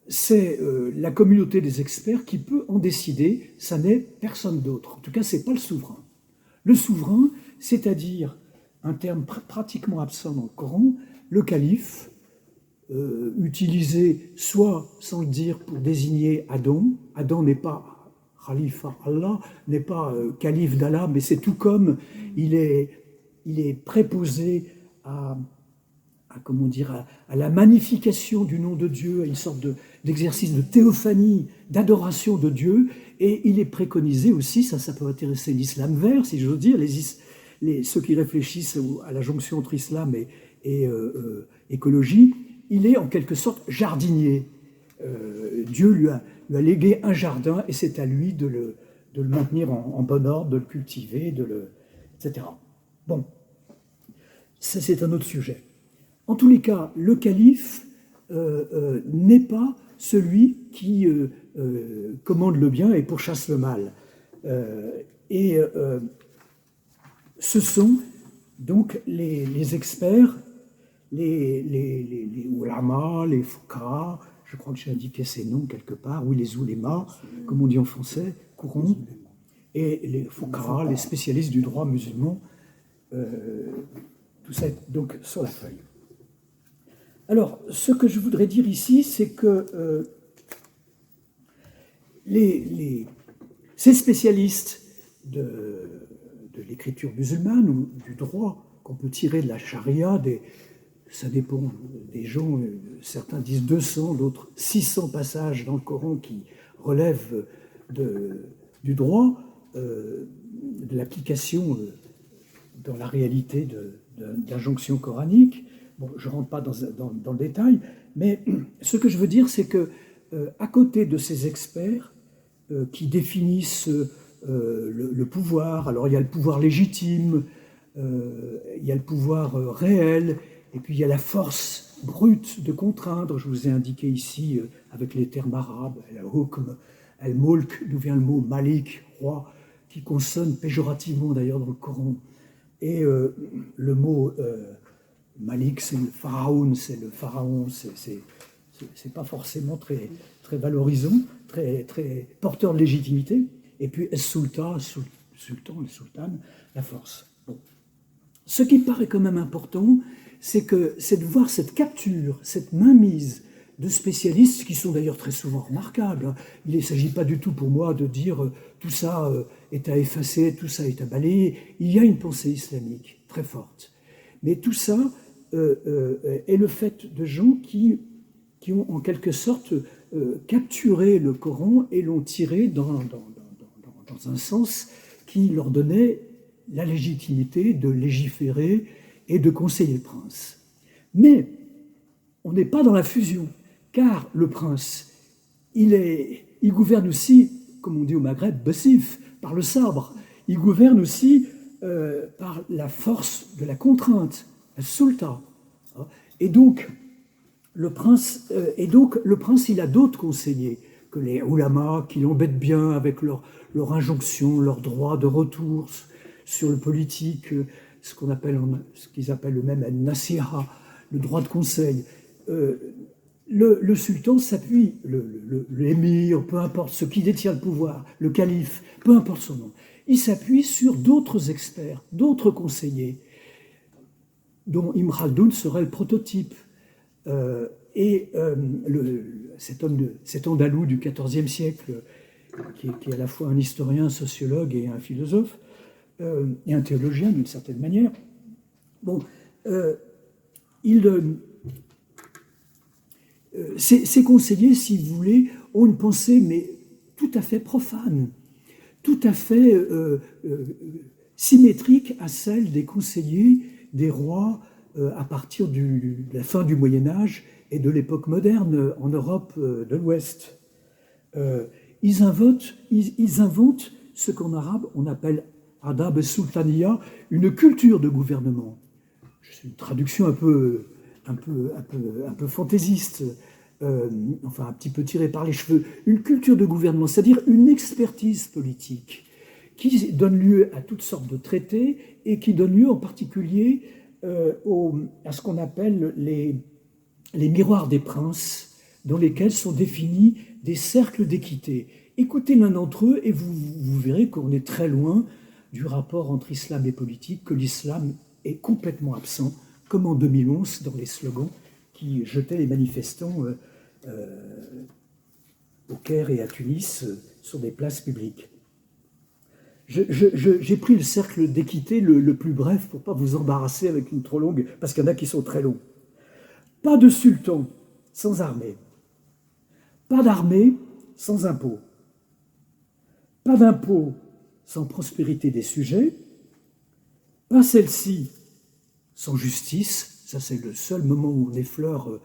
S2: C'est la communauté des experts qui peut en décider, ça n'est personne d'autre. En tout cas, ce n'est pas le souverain. Le souverain, c'est-à-dire un terme pratiquement absent dans le Coran, le calife, utilisé soit sans le dire pour désigner Adam. Adam n'est pas Khalifa Allah, n'est pas calife d'Allah, mais c'est tout comme il est préposé à la magnification du nom de Dieu, à une sorte d'exercice de théophanie, d'adoration de Dieu, et il est préconisé aussi, ça peut intéresser l'islam vert, si j'ose dire, ceux qui réfléchissent à la jonction entre islam et écologie, il est en quelque sorte jardinier. Dieu lui a légué un jardin et c'est à lui de le maintenir en bon ordre, de le cultiver, etc. Bon, ça c'est un autre sujet. En tous les cas, le calife n'est pas celui qui commande le bien et pourchasse le mal. Ce sont donc les experts, les ulamas, les fuqaha, je crois que j'ai indiqué ces noms quelque part, oui, les oulémas, comme on dit en français, courants, et les fuqaha, les spécialistes du droit musulman, tout ça est donc sur la feuille. Alors, ce que je voudrais dire ici, c'est que ces spécialistes de l'écriture musulmane ou du droit qu'on peut tirer de la charia, ça dépend des gens, certains disent 200, d'autres 600 passages dans le Coran qui relèvent du droit, de l'application dans la réalité d'injonctions coraniques. Bon, je ne rentre pas dans le détail, mais ce que je veux dire, c'est que à côté de ces experts qui définissent le pouvoir, alors il y a le pouvoir légitime, il y a le pouvoir réel, et puis il y a la force brute de contraindre. Je vous ai indiqué ici, avec les termes arabes, al-hukm, al-mulk, d'où vient le mot malik, roi, qui consonne péjorativement d'ailleurs dans le Coran. Et le mot Malik, c'est le pharaon, c'est pas forcément très, très valorisant, très porteur de légitimité. Et puis sultan, le sultan, la force. Bon. Ce qui paraît quand même important, c'est de voir cette capture, cette mainmise de spécialistes qui sont d'ailleurs très souvent remarquables. Il ne s'agit pas du tout pour moi de dire tout ça est à effacer, tout ça est à balayer. Il y a une pensée islamique très forte. Mais tout ça est le fait de gens qui ont en quelque sorte capturé le Coran et l'ont tiré dans un sens qui leur donnait la légitimité de légiférer et de conseiller le prince. Mais on n'est pas dans la fusion, car le prince, il gouverne aussi, comme on dit au Maghreb, bassif, par le sabre. Il gouverne aussi par la force de la contrainte, le sultan. Et donc, le prince, il a d'autres conseillers que les ulamas qui l'embêtent bien avec leur injonction, leur droit de retour sur le politique, ce qu'ils appellent eux-mêmes le nasiha, le droit de conseil. Le sultan s'appuie, l'émir, peu importe ce qui détient le pouvoir, le calife, peu importe son nom, il s'appuie sur d'autres experts, d'autres conseillers, dont Ibn Khaldoun serait le prototype. Cet Andalou du XIVe siècle, qui est à la fois un historien, un sociologue et un philosophe, et un théologien d'une certaine manière, bon, ces conseillers, si vous voulez, ont une pensée, mais tout à fait profane, tout à fait symétrique à celle des conseillers des rois à partir de la fin du Moyen-Âge et de l'époque moderne en Europe de l'Ouest. Ils inventent ce qu'en arabe on appelle adab sultaniya, une culture de gouvernement. C'est une traduction un peu fantaisiste, enfin un petit peu tirée par les cheveux. Une culture de gouvernement, c'est-à-dire une expertise politique qui donne lieu à toutes sortes de traités et qui donne lieu en particulier à ce qu'on appelle les miroirs des princes, dans lesquels sont définis des cercles d'équité. Écoutez l'un d'entre eux et vous verrez qu'on est très loin du rapport entre islam et politique, que l'islam est complètement absent, comme en 2011 dans les slogans qui jetaient les manifestants au Caire et à Tunis sur des places publiques. J'ai pris le cercle d'équité le plus bref pour ne pas vous embarrasser avec une trop longue, parce qu'il y en a qui sont très longs. Pas de sultan sans armée. Pas d'armée sans impôts. Pas d'impôts sans prospérité des sujets. pas celle-ci sans justice, ça c'est le seul moment où on effleure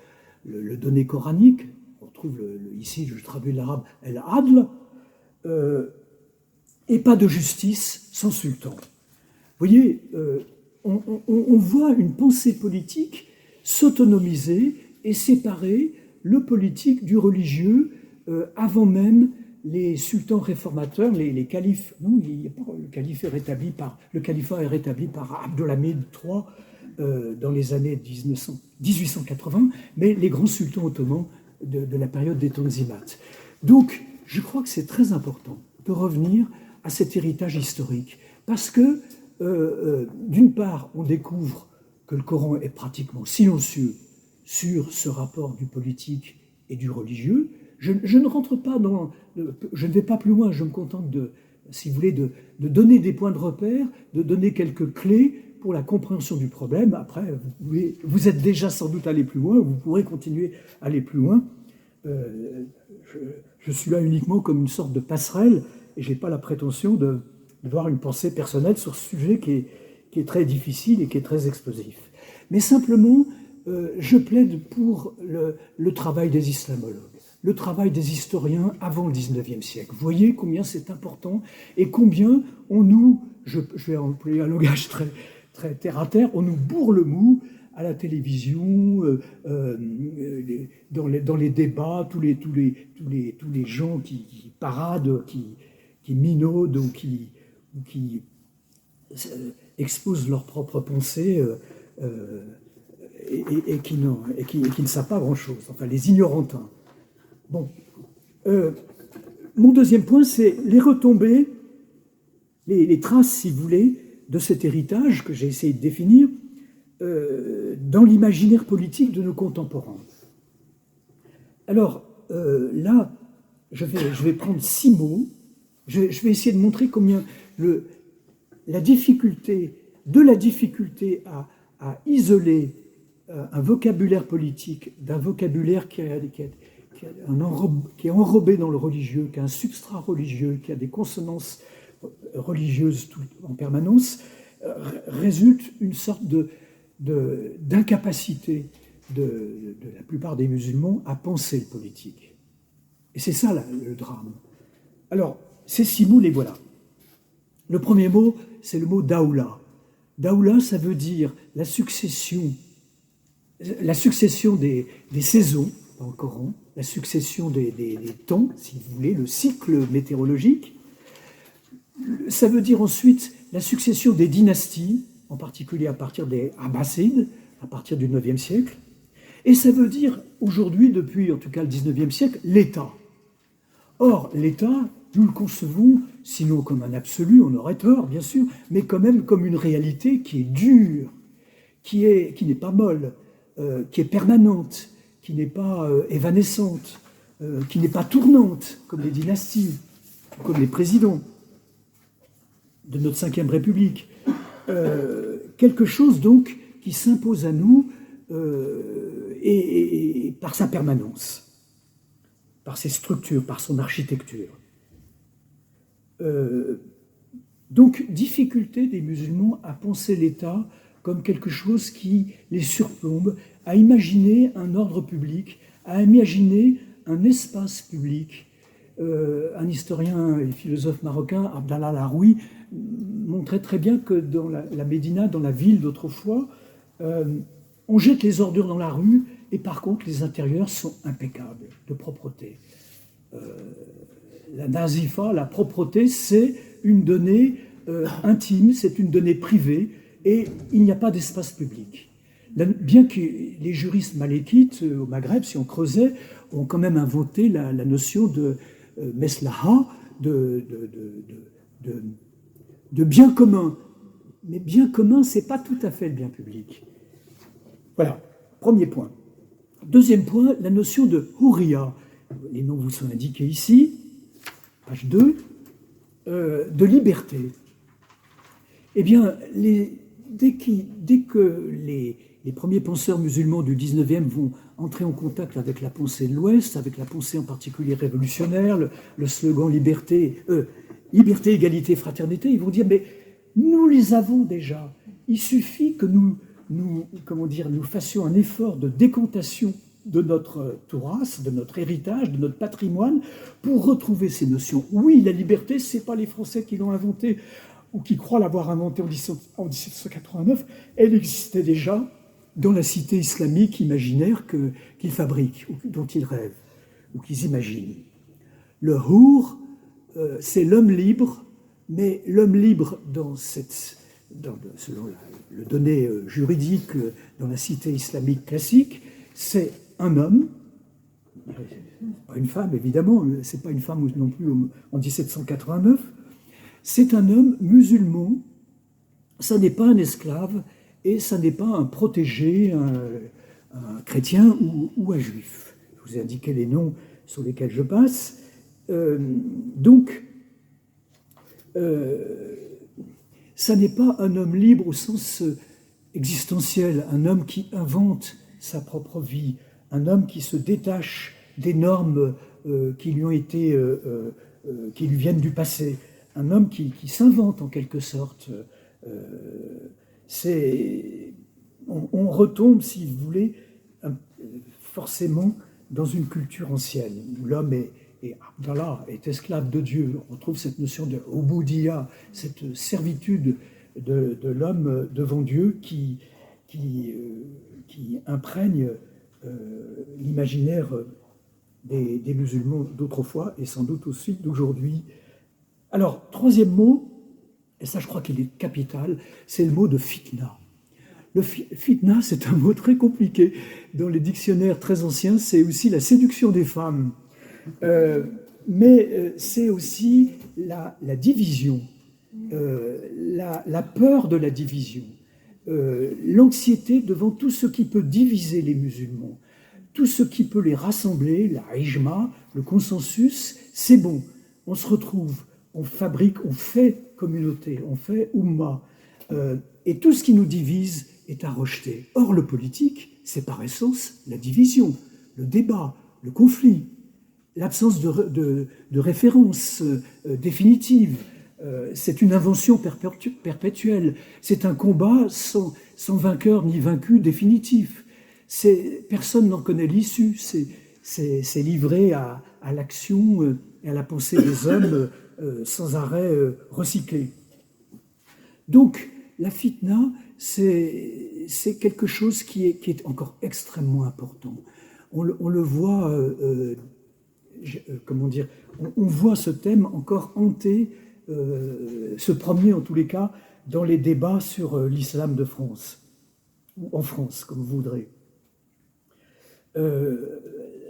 S2: le donné coranique, on trouve ici, je traduis l'arabe, el-adl, et pas de justice sans sultan. Vous voyez, on voit une pensée politique s'autonomiser et séparer le politique du religieux avant même les sultans réformateurs, les califes. Non, le califat est rétabli par Abdolhamid III dans les années 1880, mais les grands sultans ottomans de la période des Tanzimat. Donc, je crois que c'est très important de revenir à cet héritage historique, parce que, d'une part, on découvre que le Coran est pratiquement silencieux sur ce rapport du politique et du religieux. Je ne rentre pas je ne vais pas plus loin, je me contente si vous voulez, de donner des points de repère, de donner quelques clés pour la compréhension du problème. Après, vous êtes déjà sans doute allé plus loin, vous pourrez continuer à aller plus loin. Je suis là uniquement comme une sorte de passerelle, et je n'ai pas la prétention de voir une pensée personnelle sur ce sujet qui est très difficile et qui est très explosif. Mais simplement, je plaide pour le travail des islamologues, le travail des historiens avant le XIXe siècle. Vous voyez combien c'est important et combien je vais employer un langage très, très terre à terre, on nous bourre le mou à la télévision, dans les débats, tous les gens qui paradent, qui minaudent ou qui exposent leurs propres pensées et qui ne savent pas grand-chose, enfin les ignorantins. Bon. Mon deuxième point, c'est les retombées, les traces, si vous voulez, de cet héritage que j'ai essayé de définir dans l'imaginaire politique de nos contemporains. Alors, là, je vais prendre 6 mots. Je vais essayer de montrer combien la difficulté à isoler un vocabulaire politique d'un vocabulaire qui est enrobé dans le religieux, qui a un substrat religieux, qui a des consonances religieuses en permanence, résulte une sorte d'incapacité de la plupart des musulmans à penser le politique. Et c'est ça le drame. Alors, ces 6 mots, les voilà. Le premier mot, c'est le mot daoula. Daoula, ça veut dire la succession des saisons dans le Coran, la succession des temps, si vous voulez, le cycle météorologique. Ça veut dire ensuite la succession des dynasties, en particulier à partir des Abbassides, à partir du IXe siècle. Et ça veut dire aujourd'hui, depuis en tout cas le XIXe siècle, l'État. Or, l'État, nous le concevons, sinon comme un absolu, on aurait tort, bien sûr, mais quand même comme une réalité qui est dure, qui n'est pas molle, qui est permanente, qui n'est pas évanescente, qui n'est pas tournante, comme les dynasties, comme les présidents de notre Ve République. Quelque chose, donc, qui s'impose à nous et par sa permanence, par ses structures, par son architecture. Donc, difficulté des musulmans à penser l'État comme quelque chose qui les surplombe, à imaginer un ordre public, à imaginer un espace public. Un historien et philosophe marocain, Abdallah Laroui, montrait très bien que dans la Médina, dans la ville d'autrefois, on jette les ordures dans la rue et par contre les intérieurs sont impeccables de propreté. La nazifa, la propreté, c'est une donnée intime, c'est une donnée privée et il n'y a pas d'espace public. Bien que les juristes malékites au Maghreb, si on creusait, ont quand même inventé la notion de meslaha, de bien commun. Mais bien commun, ce n'est pas tout à fait le bien public. Voilà, premier point. Deuxième point, la notion de houria. Les noms vous sont indiqués ici, page 2, de liberté. Eh bien, dès que les premiers penseurs musulmans du 19e vont entrer en contact avec la pensée de l'Ouest, avec la pensée en particulier révolutionnaire, le slogan liberté, égalité, fraternité, ils vont dire mais nous les avons déjà. il suffit que nous fassions un effort de décantation de notre Touras, de notre héritage, de notre patrimoine, pour retrouver ces notions. Oui, la liberté, ce n'est pas les Français qui l'ont inventée ou qui croient l'avoir inventée en 1789, elle existait déjà dans la cité islamique imaginaire qu'ils fabriquent, ou dont ils rêvent, ou qu'ils imaginent. Le hour, c'est l'homme libre, mais l'homme libre selon le donné juridique dans la cité islamique classique, c'est un homme, pas une femme évidemment, c'est pas une femme non plus en 1789, c'est un homme musulman, ça n'est pas un esclave et ça n'est pas un protégé, un chrétien ou un juif. Je vous ai indiqué les noms sur lesquels je passe. Ça n'est pas un homme libre au sens existentiel, un homme qui invente sa propre vie, un homme qui se détache des normes qui lui viennent du passé, un homme qui s'invente en quelque sorte. On retombe, si vous voulez, forcément dans une culture ancienne où l'homme est esclave de Dieu. On retrouve cette notion de ubudiyya, cette servitude de l'homme devant Dieu qui imprègne l'imaginaire des musulmans d'autrefois et sans doute aussi d'aujourd'hui. Alors, troisième mot, et ça je crois qu'il est capital, c'est le mot de fitna. Le fitna, c'est un mot très compliqué. Dans les dictionnaires très anciens, c'est aussi la séduction des femmes. Mais c'est aussi la division, la peur de la division, l'anxiété devant tout ce qui peut diviser les musulmans, tout ce qui peut les rassembler, la ijma, le consensus, c'est bon. On se retrouve, on fabrique, on fait communauté, on fait umma. Et tout ce qui nous divise est à rejeter. Or, le politique, c'est par essence la division, le débat, le conflit, l'absence de référence définitive. C'est une invention perpétuelle. C'est un combat sans vainqueur ni vaincu définitif. Personne n'en connaît l'issue. C'est livré à l'action et à la pensée des hommes sans arrêt recyclé. Donc, la fitna, c'est quelque chose qui est encore extrêmement important. On le voit, on voit ce thème encore hanter, se promener en tous les cas dans les débats sur l'islam de France, ou en France, comme vous voudrez.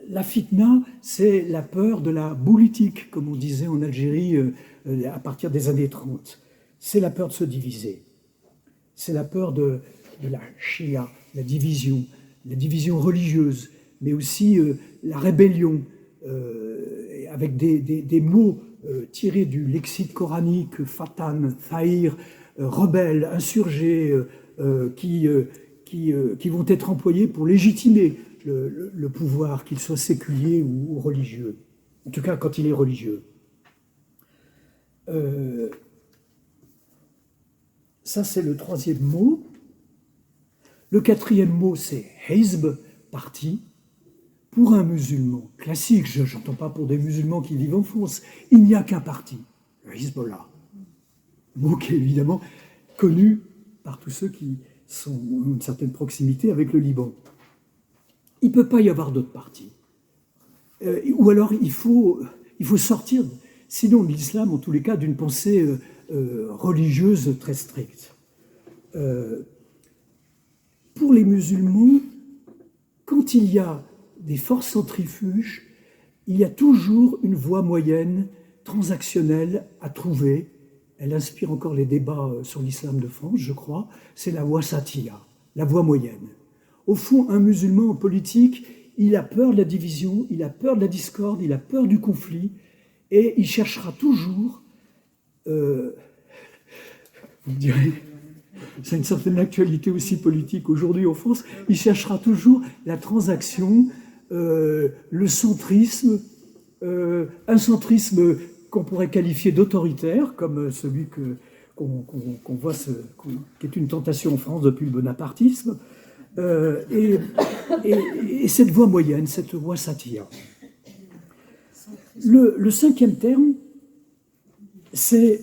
S2: La fitna, c'est la peur de la politique, comme on disait en Algérie à partir des années 30. C'est la peur de se diviser. C'est la peur de la shia, la division religieuse, mais aussi la rébellion, avec des mots tirés du lexique coranique, fatan, thaïr, rebelle, insurgé, qui vont être employés pour légitimer le pouvoir, qu'il soit séculier ou religieux. En tout cas, quand il est religieux. Ça, c'est le troisième mot. Le quatrième mot, c'est hizb, parti. Pour un musulman classique, je n'entends pas pour des musulmans qui vivent en France, il n'y a qu'un parti, le Hezbollah. Mot qui est évidemment connu par tous ceux qui ont une certaine proximité avec le Liban. Il ne peut pas y avoir d'autres partis. Ou alors il faut sortir, sinon de l'islam, en tous les cas, d'une pensée religieuse très stricte. Pour les musulmans, quand il y a des forces centrifuges, il y a toujours une voie moyenne, transactionnelle à trouver. Elle inspire encore les débats sur l'islam de France, je crois. C'est la wasatiyya, la voie moyenne. Au fond, un musulman en politique, il a peur de la division, il a peur de la discorde, il a peur du conflit, et il cherchera toujours, vous me direz, c'est une certaine actualité aussi politique aujourd'hui en France, il cherchera toujours la transaction, le centrisme, un centrisme qu'on pourrait qualifier d'autoritaire, comme celui qu'on voit, qui est une tentation en France depuis le bonapartisme, et cette voie moyenne, cette voie satire. Le cinquième terme, c'est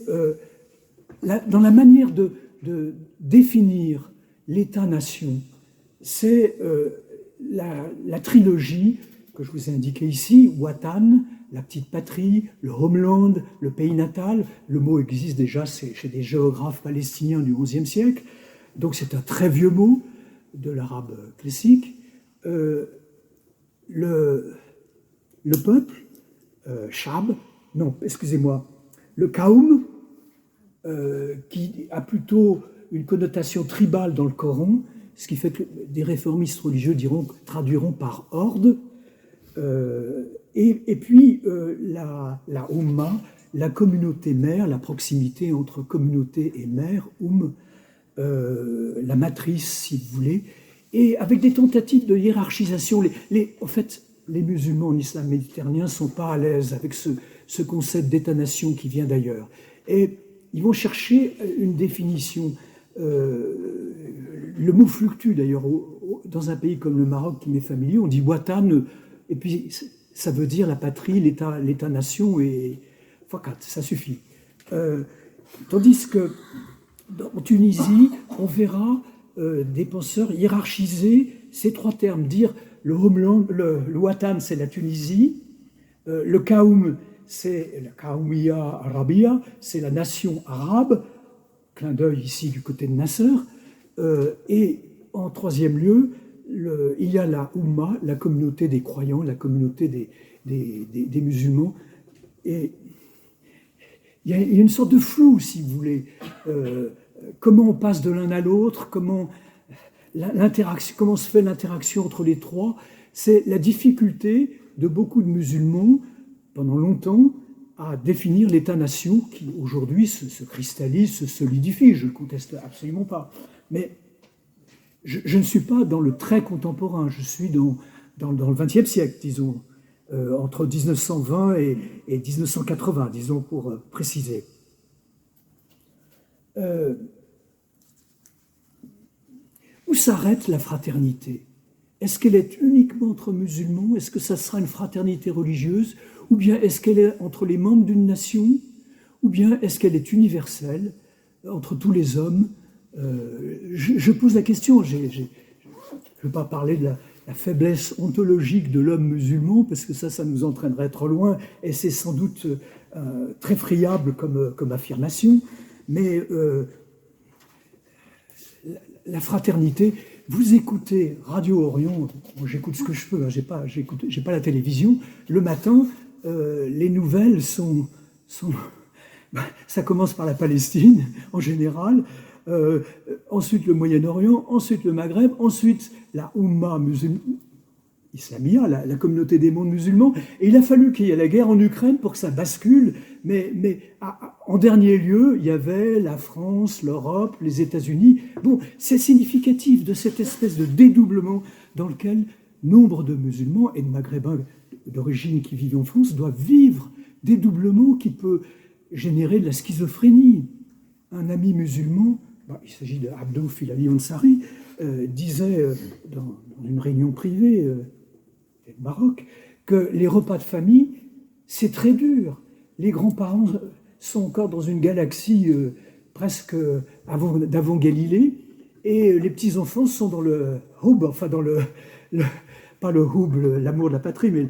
S2: dans la manière de définir l'État-nation, c'est la trilogie que je vous ai indiquée ici, Watan, la petite patrie, le homeland, le pays natal. Le mot existe déjà chez des géographes palestiniens du XIe siècle, donc c'est un très vieux mot de l'arabe classique. Le peuple, Shab, non, excusez-moi, le Kaoum, qui a plutôt une connotation tribale dans le Coran, ce qui fait que des réformistes religieux traduiront par horde, et puis la Ummah, la communauté mère, la proximité entre communauté et mère, la matrice, si vous voulez, et avec des tentatives de hiérarchisation. En fait, les musulmans en islam méditerranéen ne sont pas à l'aise avec ce concept d'État-nation qui vient d'ailleurs. Et ils vont chercher une définition. Le mot fluctue d'ailleurs dans un pays comme le Maroc qui m'est familier. On dit Watan, et puis ça veut dire la patrie, l'État-nation, et fakat, ça suffit. Tandis que en Tunisie, on verra des penseurs hiérarchiser ces trois termes, dire le homeland, le Watan, c'est la Tunisie, le Kaoum, c'est la Kaoumiya Arabia, c'est la nation arabe, clin d'œil ici du côté de Nasser, et en troisième lieu, il y a la Ummah, la communauté des croyants, la communauté des musulmans, et il y a une sorte de flou, si vous voulez, comment on passe de l'un à l'autre, comment se fait l'interaction entre les trois. C'est la difficulté de beaucoup de musulmans, pendant longtemps, à définir l'État-nation qui, aujourd'hui, se cristallise, se solidifie. Je ne le conteste absolument pas. Mais je ne suis pas dans le très contemporain. Je suis dans le XXe siècle, disons, entre 1920 et 1980, disons, pour préciser. Où s'arrête la fraternité? Est-ce qu'elle est uniquement entre musulmans? Est-ce que ça sera une fraternité religieuse? Ou bien est-ce qu'elle est entre les membres d'une nation? Ou bien est-ce qu'elle est universelle entre tous les hommes? Je pose la question. Je ne veux pas parler de la faiblesse ontologique de l'homme musulman, parce que ça nous entraînerait trop loin, et c'est sans doute très friable comme affirmation. Mais la fraternité, vous écoutez Radio Orient, moi j'écoute ce que je peux, hein, j'ai pas la télévision, le matin, les nouvelles sont ça commence par la Palestine en général, ensuite le Moyen-Orient, ensuite le Maghreb, ensuite la Ummah musulmane, Islamia, la communauté des mondes musulmans, et il a fallu qu'il y ait la guerre en Ukraine pour que ça bascule, mais en dernier lieu, il y avait la France, l'Europe, les États-Unis. Bon, c'est significatif de cette espèce de dédoublement dans lequel nombre de musulmans et de maghrébins d'origine qui vivent en France doivent vivre, dédoublement qui peut générer de la schizophrénie. Un ami musulman, il s'agit de Abdou Filali Ansari, disait dans une réunion privée au Maroc que les repas de famille, c'est très dur. Les grands-parents sont encore dans une galaxie presque d'avant Galilée, et les petits-enfants sont dans le hub, enfin dans pas le hub, l'amour de la patrie, mais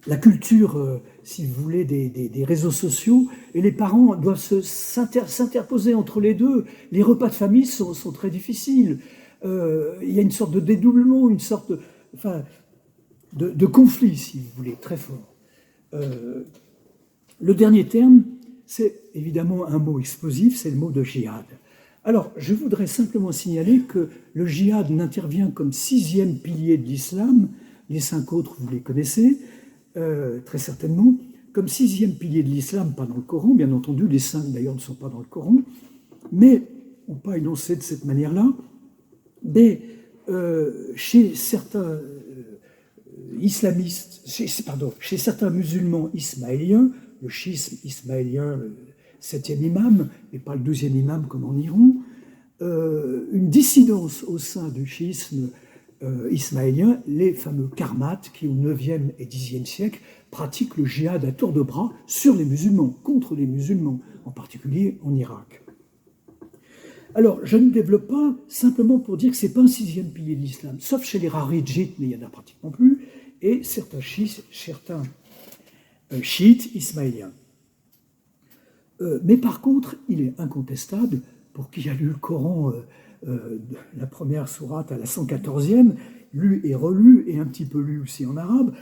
S2: la culture, si vous voulez, des réseaux sociaux, et les parents doivent s'interposer entre les deux. Les repas de famille sont très difficiles. Il y a une sorte de dédoublement, une sorte de conflit, si vous voulez, très fort. Le dernier terme, c'est évidemment un mot explosif, c'est le mot de djihad. Alors, je voudrais simplement signaler que le djihad n'intervient comme sixième pilier de l'islam, les 5 autres, vous les connaissez, très certainement, comme sixième pilier de l'islam, pas dans le Coran, bien entendu, les 5 d'ailleurs ne sont pas dans le Coran, mais, ou pas énoncés de cette manière-là, mais chez certains islamistes, chez certains musulmans ismaéliens, le schisme ismaélien, 7e imam, mais pas le 12e imam comme en Iran, une dissidence au sein du chiisme ismaélien, les fameux karmates qui au 9e et 10e siècle pratiquent le djihad à tour de bras sur les musulmans, contre les musulmans, en particulier en Irak. Alors, je ne développe pas simplement pour dire que ce n'est pas un 6e pilier de l'islam, sauf chez les Raridjites, mais il n'y en a pratiquement plus, et certains chiites ismaéliens. Mais par contre, il est incontestable, pour qui a lu le Coran, la première sourate à la 114e, lu et relu, et un petit peu lu aussi en arabe,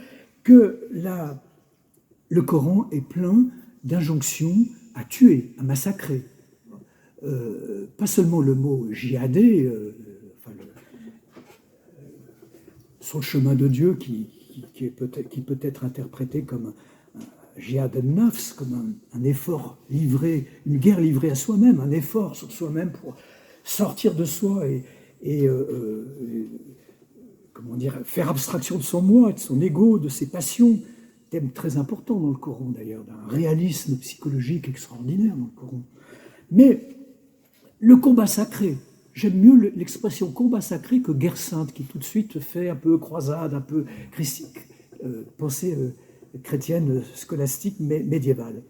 S2: que le Coran est plein d'injonctions à tuer, à massacrer. Pas seulement le mot djihadé, sur le chemin de Dieu, qui peut être interprété comme un djihad al-nafs, comme un effort livré, une guerre livrée à soi-même, un effort sur soi-même pour sortir de soi et comment dire, faire abstraction de son moi, de son ego, de ses passions. Thème très important dans le Coran d'ailleurs, d'un réalisme psychologique extraordinaire dans le Coran. Mais le combat sacré, j'aime mieux l'expression combat sacré que guerre sainte, qui tout de suite fait un peu croisade, un peu pensée chrétienne, scolastique, mais médiévale.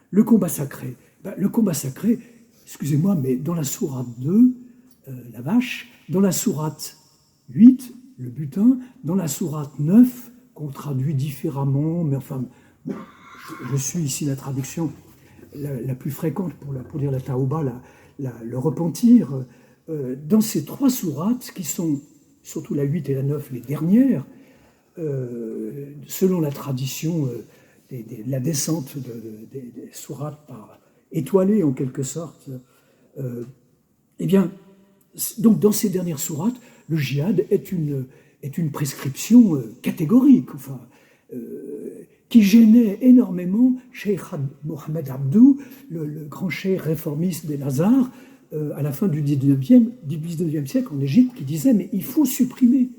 S2: Le combat sacré, excusez-moi, mais dans la sourate 2, la vache, dans la sourate 8, le butin, dans la sourate 9, qu'on traduit différemment, mais enfin, je suis ici la traduction la plus fréquente pour dire la taouba, le repentir. Dans ces 3 sourates, qui sont surtout la 8 et la 9, les dernières, selon la tradition la descente des sourates par étoilée en quelque sorte, eh bien, donc dans ces dernières sourates, le djihad est une prescription catégorique, enfin, qui gênait énormément Cheikh Mohamed Abdou, le grand cheikh réformiste des Lazars, à la fin du 19e siècle en Égypte, qui disait mais il faut supprimer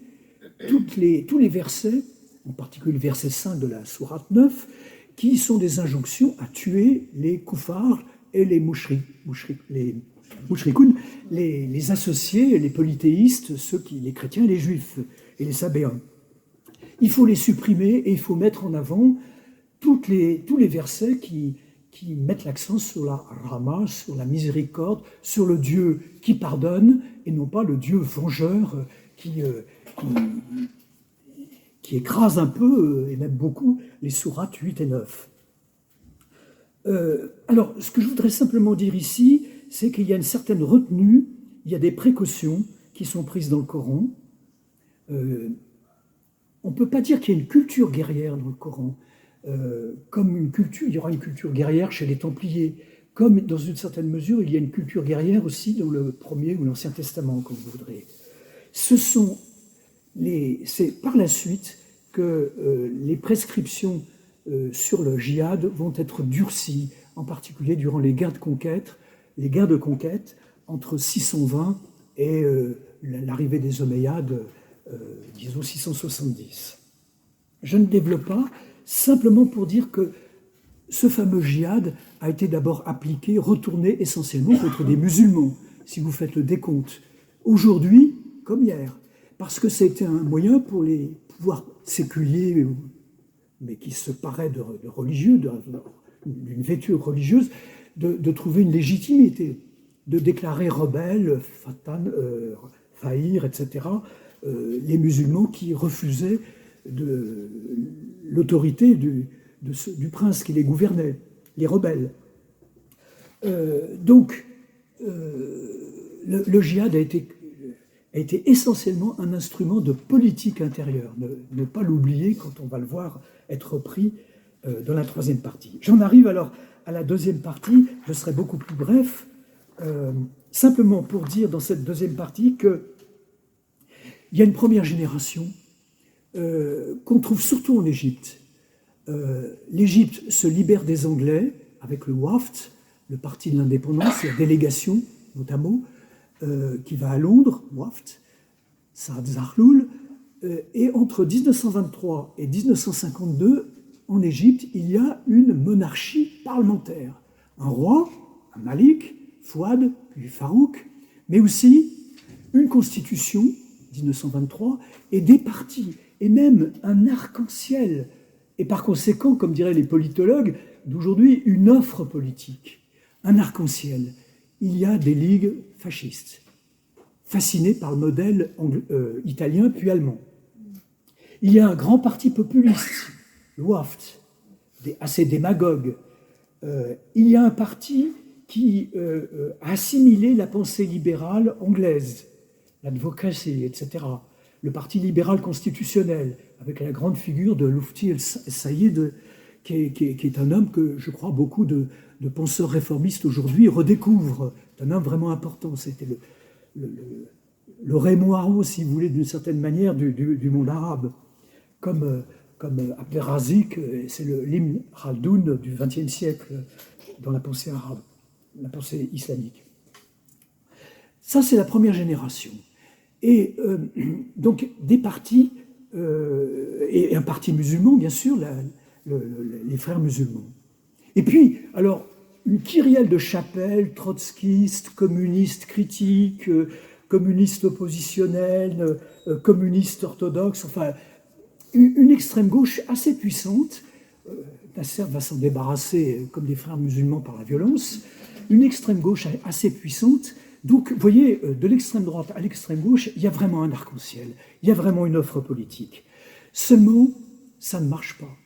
S2: tous les versets, en particulier le verset 5 de la sourate 9, qui sont des injonctions à tuer les koufars et les mouchrikoun, les associés, les polythéistes, les chrétiens et les juifs, et les sabéens. Il faut les supprimer et il faut mettre en avant tous les versets qui mettent l'accent sur la rama, sur la miséricorde, sur le Dieu qui pardonne et non pas le Dieu vengeur qui écrase un peu, et même beaucoup, les sourates 8 et 9. Alors, ce que je voudrais simplement dire ici, c'est qu'il y a une certaine retenue, il y a des précautions qui sont prises dans le Coran. On ne peut pas dire qu'il y a une culture guerrière dans le Coran, comme il y aura une culture guerrière chez les Templiers, comme dans une certaine mesure, il y a une culture guerrière aussi dans le Premier ou l'Ancien Testament, comme vous voudrez. C'est par la suite que les prescriptions sur le djihad vont être durcies, en particulier durant les guerres de conquête entre 620 et l'arrivée des Omeyyades, disons 670. Je ne développe pas, simplement pour dire que ce fameux djihad a été d'abord appliqué, retourné essentiellement contre des musulmans, si vous faites le décompte, aujourd'hui comme hier, parce que c'était un moyen pour les pouvoirs séculiers, mais qui se paraît de religieux, d'une vêture religieuse, de trouver une légitimité, de déclarer rebelles, fatan, faillir, etc., les musulmans qui refusaient l'autorité du prince qui les gouvernait, les rebelles. Donc, le djihad a été essentiellement un instrument de politique intérieure. Ne pas l'oublier quand on va le voir être repris dans la 3e partie. J'en arrive alors à la 2e partie, je serai beaucoup plus bref, simplement pour dire dans cette 2e partie qu'il y a une première génération qu'on trouve surtout en Égypte. L'Égypte se libère des Anglais avec le Waft, le parti de l'indépendance, la délégation notamment, qui va à Londres, Waft, Saad Zaghloul, et entre 1923 et 1952, en Égypte, il y a une monarchie parlementaire, un roi, un Malik, Fouad, puis Farouk, mais aussi une constitution, 1923, et des partis, et même un arc-en-ciel, et par conséquent, comme diraient les politologues d'aujourd'hui, une offre politique, un arc-en-ciel. Il y a des ligues fascistes, fascinées par le modèle italien puis allemand. Il y a un grand parti populiste, le WAFT, assez démagogue. Il y a un parti qui a assimilé la pensée libérale anglaise, l'advocacy, etc. Le parti libéral constitutionnel, avec la grande figure de Mufti el-Saïd, qui est un homme que je crois beaucoup de penseurs réformistes aujourd'hui redécouvrent. C'est un homme vraiment important. C'était le Raymond Aron, si vous voulez, d'une certaine manière, du monde arabe. Comme Abdelrazik, c'est l'Ibn Khaldoun du XXe siècle dans la pensée arabe, la pensée islamique. Ça, c'est la première génération. Et donc, des partis, et un parti musulman, bien sûr, les frères musulmans. Et puis, alors, une kyrielle de chapelles, trotskistes, communistes critiques, communistes oppositionnels, communistes orthodoxes, enfin, une extrême gauche assez puissante. Nasser va s'en débarrasser comme des frères musulmans par la violence. Une extrême gauche assez puissante. Donc, vous voyez, de l'extrême droite à l'extrême gauche, il y a vraiment un arc-en-ciel. Il y a vraiment une offre politique. Seulement, ça ne marche pas.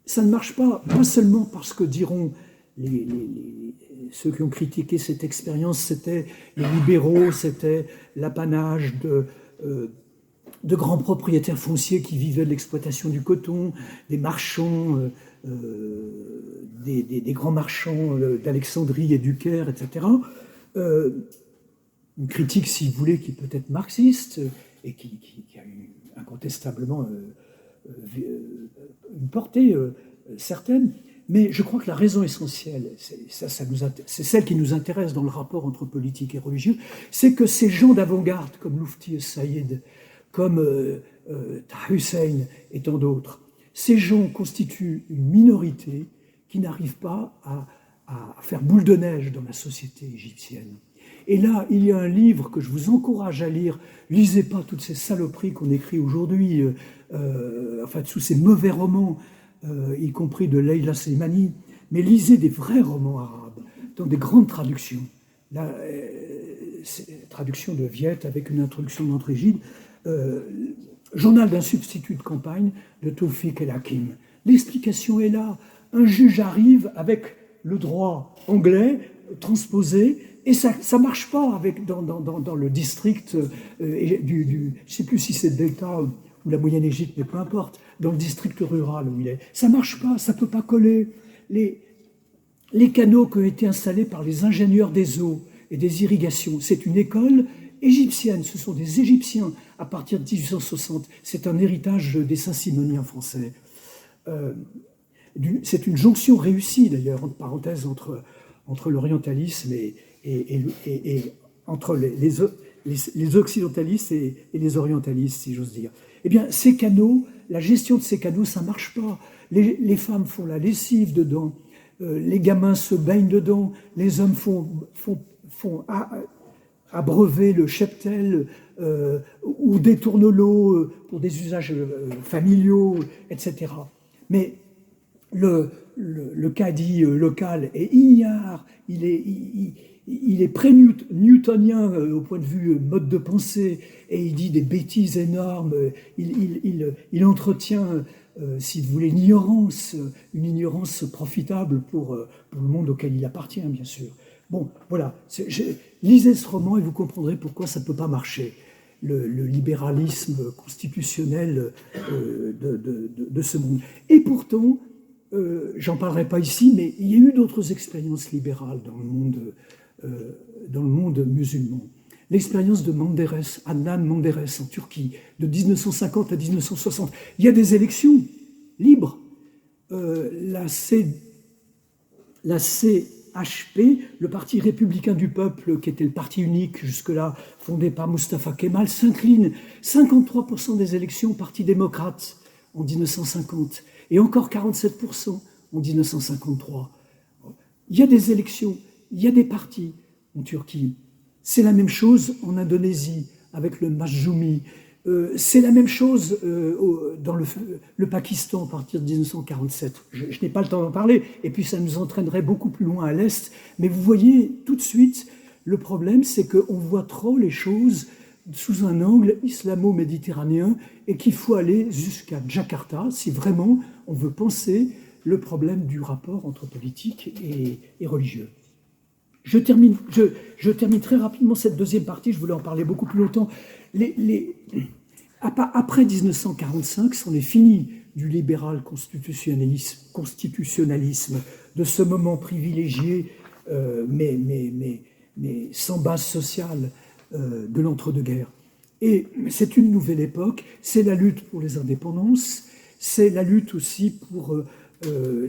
S2: Ça ne marche pas seulement parce que diront ceux qui ont critiqué cette expérience, c'était les libéraux, c'était l'apanage de grands propriétaires fonciers qui vivaient de l'exploitation du coton, des marchands, des grands marchands d'Alexandrie et du Caire, etc. Une critique, si vous voulez, qui peut être marxiste et qui a eu incontestablement une portée certaine. Mais je crois que la raison essentielle, c'est celle qui nous intéresse dans le rapport entre politique et religieux, c'est que ces gens d'avant-garde comme Mufti el-Saïd, comme Taha Hussein et tant d'autres, ces gens constituent une minorité qui n'arrive pas à faire boule de neige dans la société égyptienne. Et là, il y a un livre que je vous encourage à lire. Lisez pas toutes ces saloperies qu'on écrit aujourd'hui, enfin tous ces mauvais romans, y compris de Leila Slimani, mais lisez des vrais romans arabes, dans des grandes traductions. La traduction de Viette avec une introduction d'André Gide, Journal d'un substitut de campagne de Tawfiq el-Hakim. L'explication est là. Un juge arrive avec le droit anglais transposé, et ça ne marche pas dans le district je ne sais plus si c'est le Delta ou la Moyenne-Égypte, mais peu importe, dans le district rural où il est. Ça ne marche pas, ça ne peut pas coller. Les canaux qui ont été installés par les ingénieurs des eaux et des irrigations, c'est une école égyptienne, ce sont des Égyptiens à partir de 1860. C'est un héritage des Saint-Simoniens français. C'est une jonction réussie, d'ailleurs, entre parenthèses, entre l'orientalisme et entre les occidentalistes et les orientalistes, si j'ose dire. Eh bien, ces canaux, la gestion de ces canaux, ça ne marche pas. Les femmes font la lessive dedans, les gamins se baignent dedans, les hommes font abreuver le cheptel ou détournent l'eau pour des usages familiaux, etc. Mais le cadi local est ignare, il est pré-newtonien au point de vue mode de pensée, et il dit des bêtises énormes, il entretient, si vous voulez, une ignorance profitable pour le monde auquel il appartient, bien sûr. Bon, voilà, lisez ce roman et vous comprendrez pourquoi ça ne peut pas marcher, le libéralisme constitutionnel de ce monde. Et pourtant, j'en parlerai pas ici, mais il y a eu d'autres expériences libérales dans le monde musulman. L'expérience de Menderes, Adnan Menderes en Turquie, de 1950 à 1960. Il y a des élections libres. La CHP, le Parti républicain du peuple, qui était le parti unique jusque-là, fondé par Mustafa Kemal, s'incline 53% des élections au Parti démocrate en 1950, et encore 47% en 1953. Il y a des élections, il y a des partis en Turquie. C'est la même chose en Indonésie avec le Majjoumi. C'est la même chose dans le Pakistan à partir de 1947. Je n'ai pas le temps d'en parler, et puis ça nous entraînerait beaucoup plus loin à l'Est. Mais vous voyez tout de suite, le problème, c'est qu'on voit trop les choses sous un angle islamo-méditerranéen et qu'il faut aller jusqu'à Jakarta si vraiment on veut penser le problème du rapport entre politique et religieux. Je termine très rapidement cette deuxième partie, je voulais en parler beaucoup plus longtemps. Après 1945, c'en est fini du libéral constitutionnalisme, de ce moment privilégié, mais sans base sociale, de l'entre-deux-guerres. Et c'est une nouvelle époque, c'est la lutte pour les indépendances, c'est la lutte aussi pour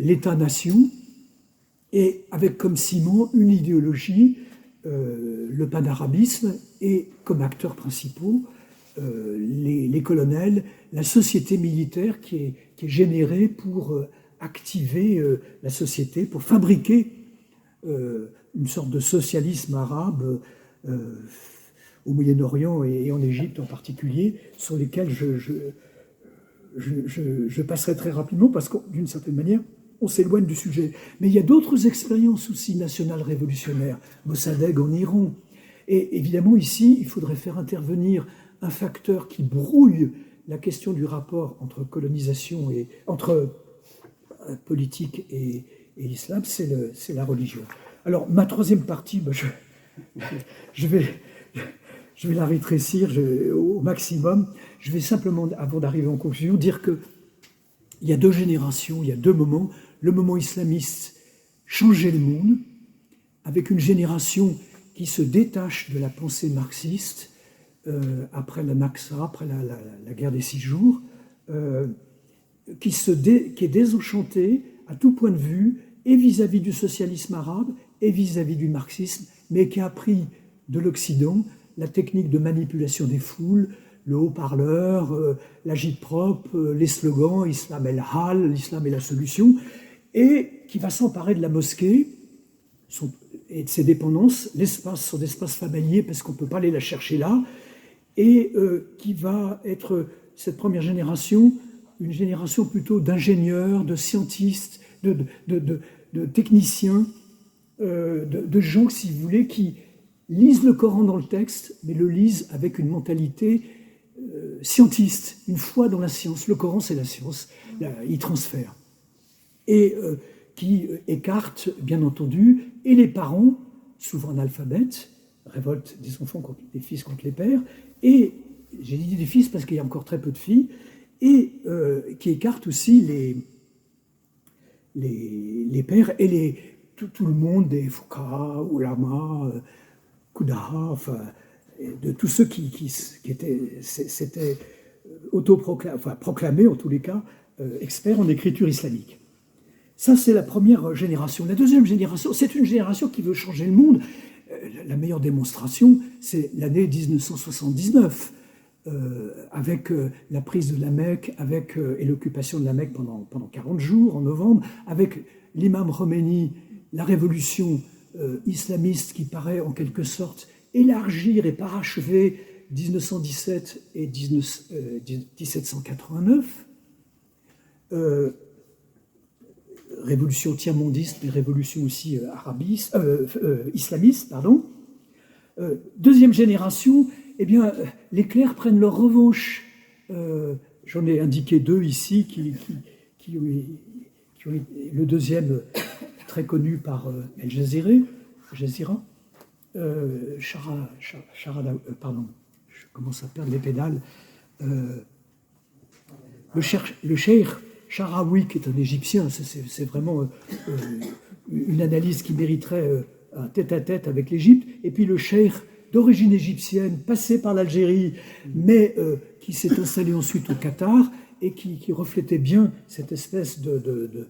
S2: l'État-nation, et avec comme ciment une idéologie, le panarabisme, et comme acteurs principaux, les colonels, la société militaire qui est générée pour activer la société, pour fabriquer une sorte de socialisme arabe au Moyen-Orient et en Égypte en particulier, sur lesquels je passerai très rapidement parce que d'une certaine manière, on s'éloigne du sujet. Mais il y a d'autres expériences aussi nationales révolutionnaires, Mossadegh en Iran. Et évidemment, ici, il faudrait faire intervenir un facteur qui brouille la question du rapport entre colonisation et entre politique et l'islam, c'est la religion. Alors, ma troisième partie, je vais la rétrécir au maximum. Je vais simplement, avant d'arriver en conclusion, dire qu'il y a deux générations, il y a deux moments. Le moment islamiste changeait le monde, avec une génération qui se détache de la pensée marxiste après la Nakba, après la guerre des 6 jours, qui est désenchantée à tout point de vue, et vis-à-vis du socialisme arabe, et vis-à-vis du marxisme, mais qui a appris de l'Occident la technique de manipulation des foules, le haut-parleur, l'agite-propre, les slogans, Islam est le hal, l'islam est la solution, et qui va s'emparer de la mosquée et de ses dépendances. L'espace sont des espaces familiers parce qu'on ne peut pas aller la chercher là, et qui va être, cette première génération, une génération plutôt d'ingénieurs, de scientistes, de techniciens, de gens, si vous voulez, qui lisent le Coran dans le texte, mais le lisent avec une mentalité scientiste, une foi dans la science. Le Coran, c'est la science, il transfère. Et qui écarte, bien entendu, et les parents, souvent analphabètes, révolte des enfants, des fils contre les pères, et j'ai dit des fils parce qu'il y a encore très peu de filles, et qui écarte aussi les pères et tout le monde des Foucault, Oulama, Koudaha, enfin, de tous ceux qui s'étaient proclamés, en tous les cas, experts en écriture islamique. Ça, c'est la première génération. La deuxième génération, c'est une génération qui veut changer le monde. La meilleure démonstration, c'est l'année 1979, avec la prise de la Mecque, et l'occupation de la Mecque pendant 40 jours, en novembre, avec l'imam Khomeini, la révolution islamiste qui paraît en quelque sorte élargir et parachever 1917 et 1789, révolution tiers-mondiste, mais révolution aussi islamiste, pardon. Deuxième génération, eh bien, les clercs prennent leur revanche. J'en ai indiqué deux ici, qui ont le deuxième très connu par El Jazeera, pardon, je commence à perdre les pédales. Le cheikh Sharawi, qui est un Égyptien, c'est vraiment une analyse qui mériterait un tête-à-tête avec l'Égypte, et puis le cheikh d'origine égyptienne, passé par l'Algérie, mais qui s'est installé ensuite au Qatar, et qui reflétait bien cette espèce de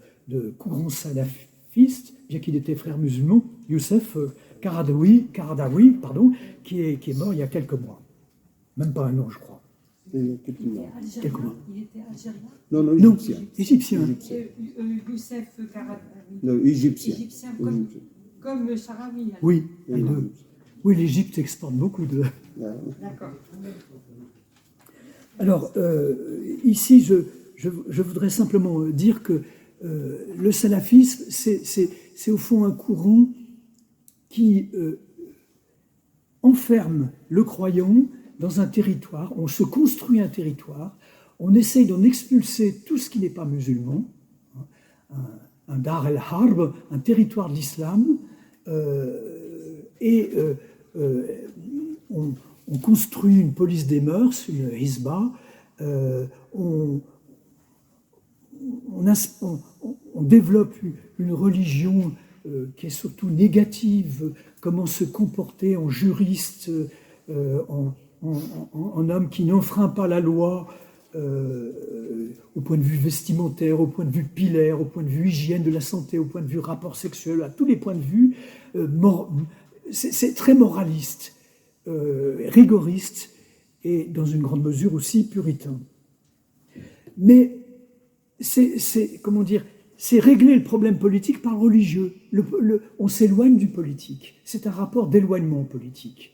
S2: courant salafiste, bien qu'il était frère musulman, Youssef Qaradawi, qui est mort il y a quelques mois, même pas un an, je crois.
S1: Et quelques mois.
S2: Quelques mois.
S3: Il était algérien.
S1: Non, non,
S2: Non,
S1: égyptien.
S2: égyptien.
S1: Égyptien.
S3: Youssef Karadawi.
S1: Non, égyptien.
S3: Égyptien,
S1: Égyptien.
S3: comme Charawi. hein.
S2: Oui,
S1: Oui,
S2: oui, l'Égypte exporte beaucoup de...
S1: Ah,
S3: D'accord.
S2: Alors, ici, je voudrais simplement dire que le salafisme, c'est au fond un courant qui enferme le croyant dans un territoire. On se construit un territoire, on essaye d'en expulser tout ce qui n'est pas musulman, un Dar el-Harb, un territoire de l'islam, on construit une police des mœurs, une Hizba, on développe une religion qui est surtout négative, comment se comporter en juriste, en homme qui n'enfreint pas la loi, au point de vue vestimentaire, au point de vue pilaire, au point de vue hygiène de la santé, au point de vue rapport sexuel, à tous les points de vue, c'est très moraliste, rigoriste et dans une grande mesure aussi puritain. Mais comment dire, c'est régler le problème politique par le religieux. On s'éloigne du politique. C'est un rapport d'éloignement politique.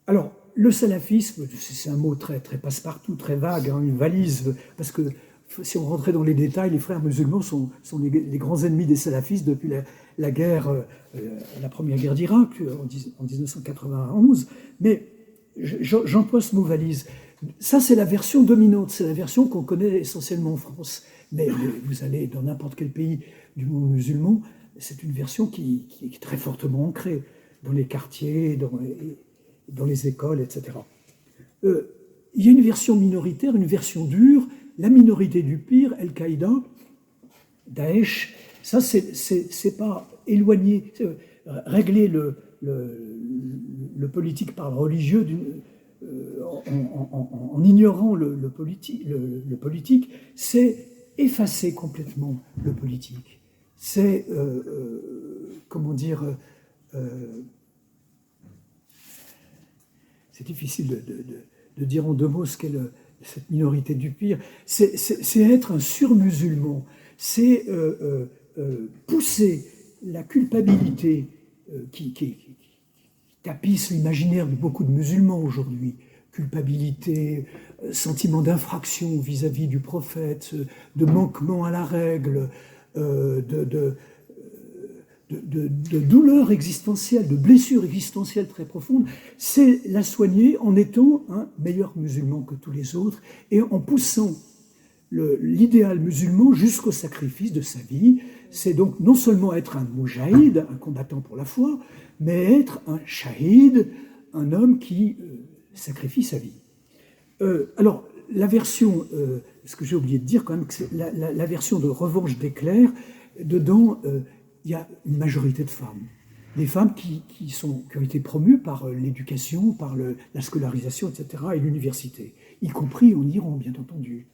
S2: Alors, le salafisme, c'est un mot très, très passe-partout, très vague, hein, une valise, parce que si on rentrait dans les détails, les frères musulmans sont les grands ennemis des salafistes depuis la guerre, la première guerre d'Irak en 1991. Mais j'emploie ce mot valise. Ça, c'est la version dominante, c'est la version qu'on connaît essentiellement en France. Mais vous allez dans n'importe quel pays du monde musulman, c'est une version qui est très fortement ancrée dans les quartiers, dans les écoles, etc. Il y a une version minoritaire, une version dure, la minorité du pire, Al-Qaïda, Daesh. Ça, c'est pas éloigné, régler le politique par le religieux en ignorant le politique, c'est effacer complètement le politique. C'est, comment dire, c'est difficile de dire en deux mots ce qu'est cette minorité du pire. C'est être un surmusulman, c'est pousser la culpabilité qui tapisse l'imaginaire de beaucoup de musulmans aujourd'hui. Culpabilité, sentiment d'infraction vis-à-vis du prophète, de manquement à la règle, de douleur existentielle, de blessure existentielle très profonde, c'est la soigner en étant un meilleur musulman que tous les autres et en poussant l'idéal musulman jusqu'au sacrifice de sa vie. C'est donc non seulement être un moujahid, un combattant pour la foi, mais être un shahid, un homme qui sacrifie sa vie. Alors, la version, ce que j'ai oublié de dire quand même, c'est la version de Revanche des clercs, dedans, il y a une majorité de femmes. Des femmes qui ont été promues par l'éducation, par la scolarisation, etc., et l'université, y compris en Iran, bien entendu.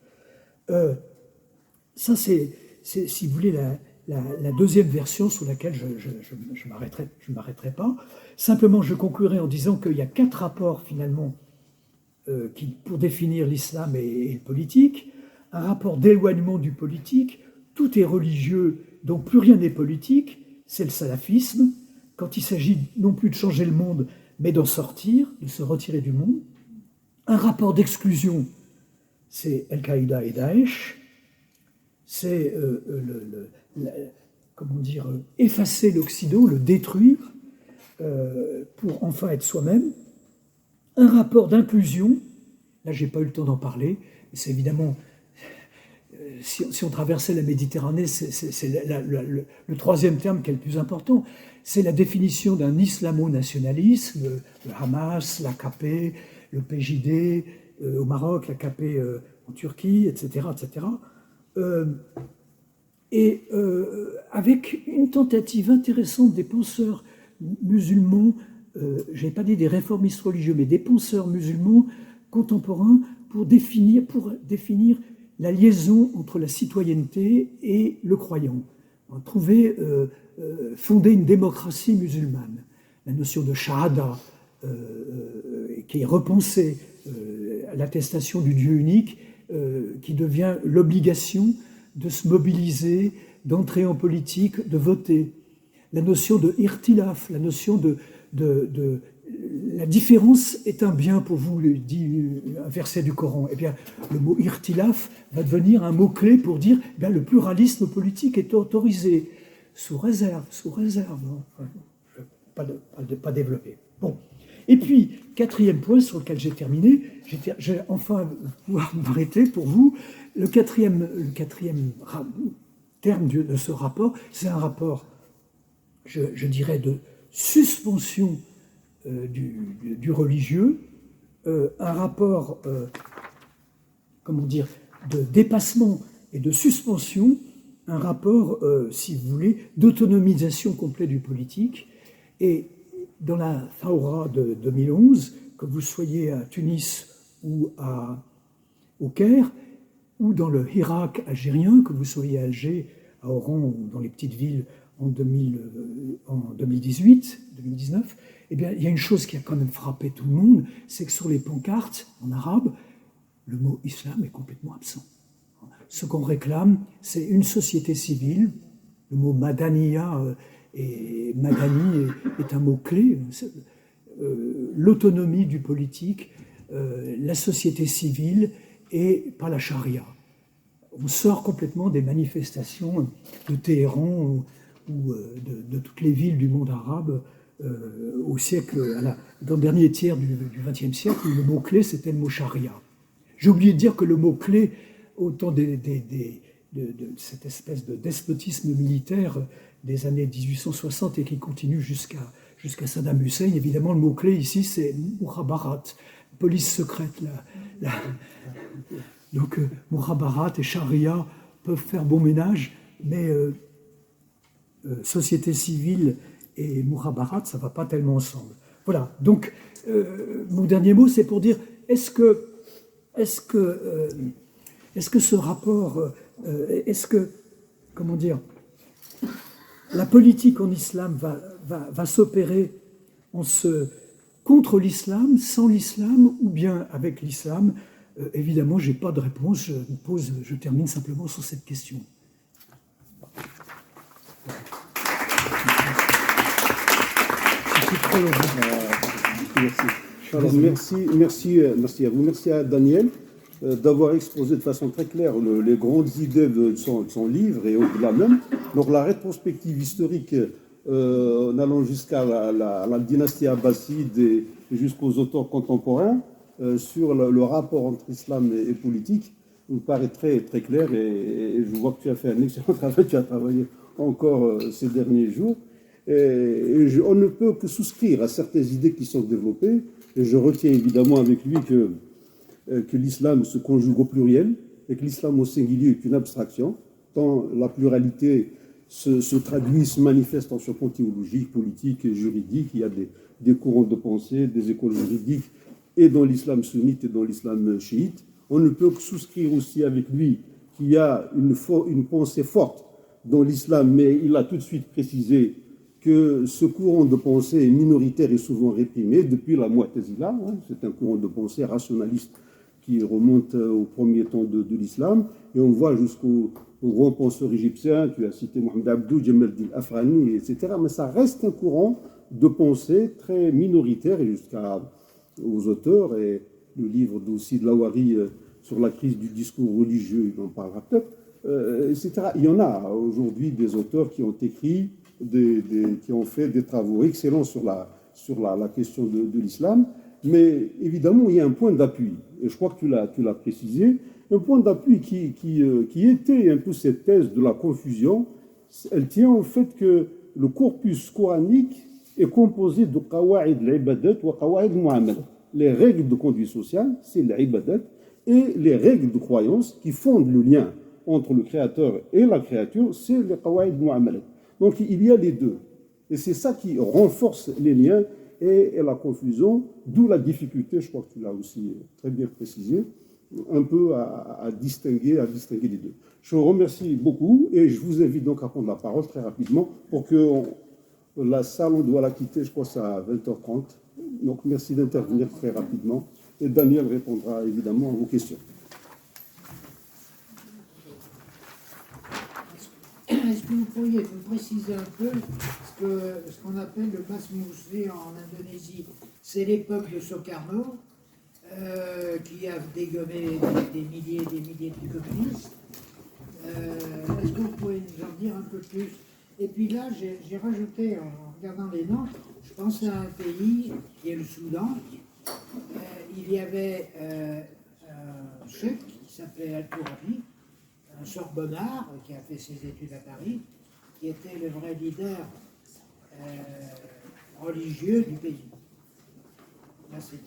S2: Ça, c'est, si vous voulez, la deuxième version sur laquelle je m'arrêterai pas. Simplement, je conclurai en disant qu'il y a 4 rapports, finalement, pour définir l'islam et le politique. Un rapport d'éloignement du politique. Tout est religieux, donc plus rien n'est politique. C'est le salafisme, quand il s'agit non plus de changer le monde, mais d'en sortir, de se retirer du monde. Un rapport d'exclusion, c'est Al-Qaïda et Daesh. C'est comment dire, effacer l'Occident, le détruire, pour enfin être soi-même. Un rapport d'inclusion, là j'ai pas eu le temps d'en parler, c'est évidemment, si on traversait la Méditerranée, c'est le troisième terme qui est le plus important, c'est la définition d'un islamo-nationalisme, le Hamas, l'AKP, le PJD au Maroc, l'AKP en Turquie, etc., etc. Avec une tentative intéressante des penseurs musulmans, je n'ai pas dit des réformistes religieux, mais des penseurs musulmans contemporains pour définir la liaison entre la citoyenneté et le croyant. Fonder une démocratie musulmane. La notion de shahada, qui est repensée l'attestation du Dieu unique qui devient l'obligation de se mobiliser, d'entrer en politique, de voter. La notion de irtilaf, la notion de la différence est un bien pour vous, dit un verset du Coran. Eh bien, le mot irtilaf va devenir un mot-clé pour dire eh bien, le pluralisme politique est autorisé, sous réserve, hein. Pas développé. Bon. Et puis, quatrième point sur lequel j'ai terminé, j'ai enfin pouvoir m'arrêter pour vous. Le quatrième terme de ce rapport, c'est un rapport, je dirais, de suspension du religieux, un rapport, comment dire, de dépassement et de suspension, un rapport, si vous voulez, d'autonomisation complète du politique. Et dans la Thawra de 2011, que vous soyez à Tunis ou au Caire, ou dans le Hirak algérien, que vous soyez à Alger, à Oran ou dans les petites villes en 2018, 2019, eh bien, il y a une chose qui a quand même frappé tout le monde, c'est que sur les pancartes en arabe, le mot islam est complètement absent. Ce qu'on réclame, c'est une société civile. Le mot madaniya et madani est un mot-clé. L'autonomie du politique, la société civile et pas la charia. On sort complètement des manifestations de Téhéran ou de toutes les villes du monde arabe au siècle, dans le dernier tiers du XXe siècle, où le mot-clé, c'était le mot charia. J'ai oublié de dire que le mot-clé, au temps de cette espèce de despotisme militaire des années 1860 et qui continue jusqu'à Saddam Hussein, évidemment, le mot-clé ici, c'est mukhabarat, police secrète. Donc, mukhabarat et charia peuvent faire bon ménage, mais société civile et mukhabarat, ça ne va pas tellement ensemble. Voilà, donc, mon dernier mot, c'est pour dire, est-ce que ce rapport, comment dire, la politique en islam va s'opérer contre l'islam, sans l'islam, ou bien avec l'islam? Évidemment, je n'ai pas de réponse, je termine simplement sur cette question.
S1: Merci à vous. Merci à Daniel d'avoir exposé de façon très claire les grandes idées de son livre et au-delà même. Donc la rétrospective historique en allant jusqu'à la dynastie abbasside et jusqu'aux auteurs contemporains sur le rapport entre islam et politique me paraît très, très clair et je vois que tu as fait un excellent travail, tu as travaillé encore ces derniers jours. On ne peut que souscrire à certaines idées qui sont développées et je retiens évidemment avec lui que l'islam se conjugue au pluriel et que l'islam au singulier est une abstraction, tant la pluralité se traduit, se manifeste en sur plan théologique, politique et juridique. Il y a des courants de pensée, des écoles juridiques, et dans l'islam sunnite et dans l'islam chiite. On ne peut que souscrire aussi avec lui qu'il y a une pensée forte dans l'islam, mais il a tout de suite précisé que ce courant de pensée minoritaire est souvent réprimé depuis la Mu'tazila. Hein, c'est un courant de pensée rationaliste qui remonte au premier temps de l'islam, et on voit jusqu'aux grands penseurs égyptiens, tu as cité Mohamed Abdou, Jamaluddin Afrani, etc. Mais ça reste un courant de pensée très minoritaire, et jusqu'aux auteurs, et le livre aussi de Lawari sur la crise du discours religieux, il en parlera peut-être, etc. Il y en a aujourd'hui des auteurs qui ont écrit, qui ont fait des travaux excellents sur la question de l'islam. Mais évidemment, il y a un point d'appui, et je crois que tu l'as précisé, un point d'appui qui était un peu cette thèse de la confusion. Elle tient au fait que le corpus coranique est composé de qawa'id al-ibadat wa qawa'id al-mu'amalat. Les règles de conduite sociale, c'est l'ibadat, et les règles de croyance qui fondent le lien entre le créateur et la créature, c'est les qawa'id al-mu'amalat. Donc il y a les deux, et c'est ça qui renforce les liens et la confusion, d'où la difficulté, je crois que tu l'as aussi très bien précisé, un peu à distinguer les deux. Je vous remercie beaucoup et je vous invite donc à prendre la parole très rapidement pour que la salle, on doit la quitter, je crois, c'est à 20h30. Donc merci d'intervenir très rapidement et Daniel répondra évidemment à vos questions.
S4: Est-ce que vous pourriez me préciser un peu ce qu'on appelle le Mas Musli en Indonésie? C'est l'époque de Sukarno, qui a dégommé des milliers et des milliers de communistes. Est-ce que vous pouvez nous en dire un peu plus? Et puis là, j'ai rajouté, en regardant les noms, je pensais à un pays qui est le Soudan. Il y avait un cheikh qui s'appelait Al-Tourabi, un Sorbonnard qui a fait ses études à Paris, qui était le vrai leader religieux du pays. Merci.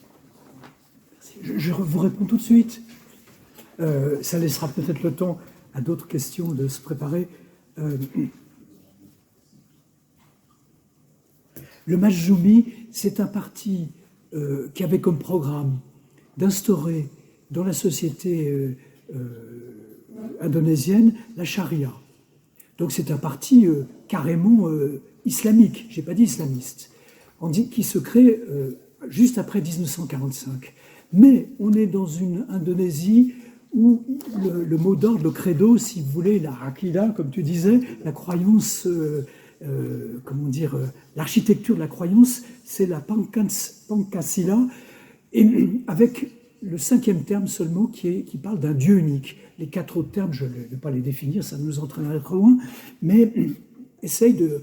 S2: Je vous réponds tout de suite. Ça laissera peut-être le temps à d'autres questions de se préparer. Le Majjoumi, c'est un parti qui avait comme programme d'instaurer dans la société indonésienne la charia. Donc c'est un parti carrément islamique, je n'ai pas dit islamiste, qui se crée juste après 1945. Mais on est dans une Indonésie où le mot d'ordre, le credo, si vous voulez, la akida, comme tu disais, la croyance, comment dire, l'architecture de la croyance, c'est la Pancasila, et avec le 5e terme seulement qui parle d'un Dieu unique. Les 4 autres termes, je ne vais pas les définir, ça nous entraînerait trop loin, mais essaye de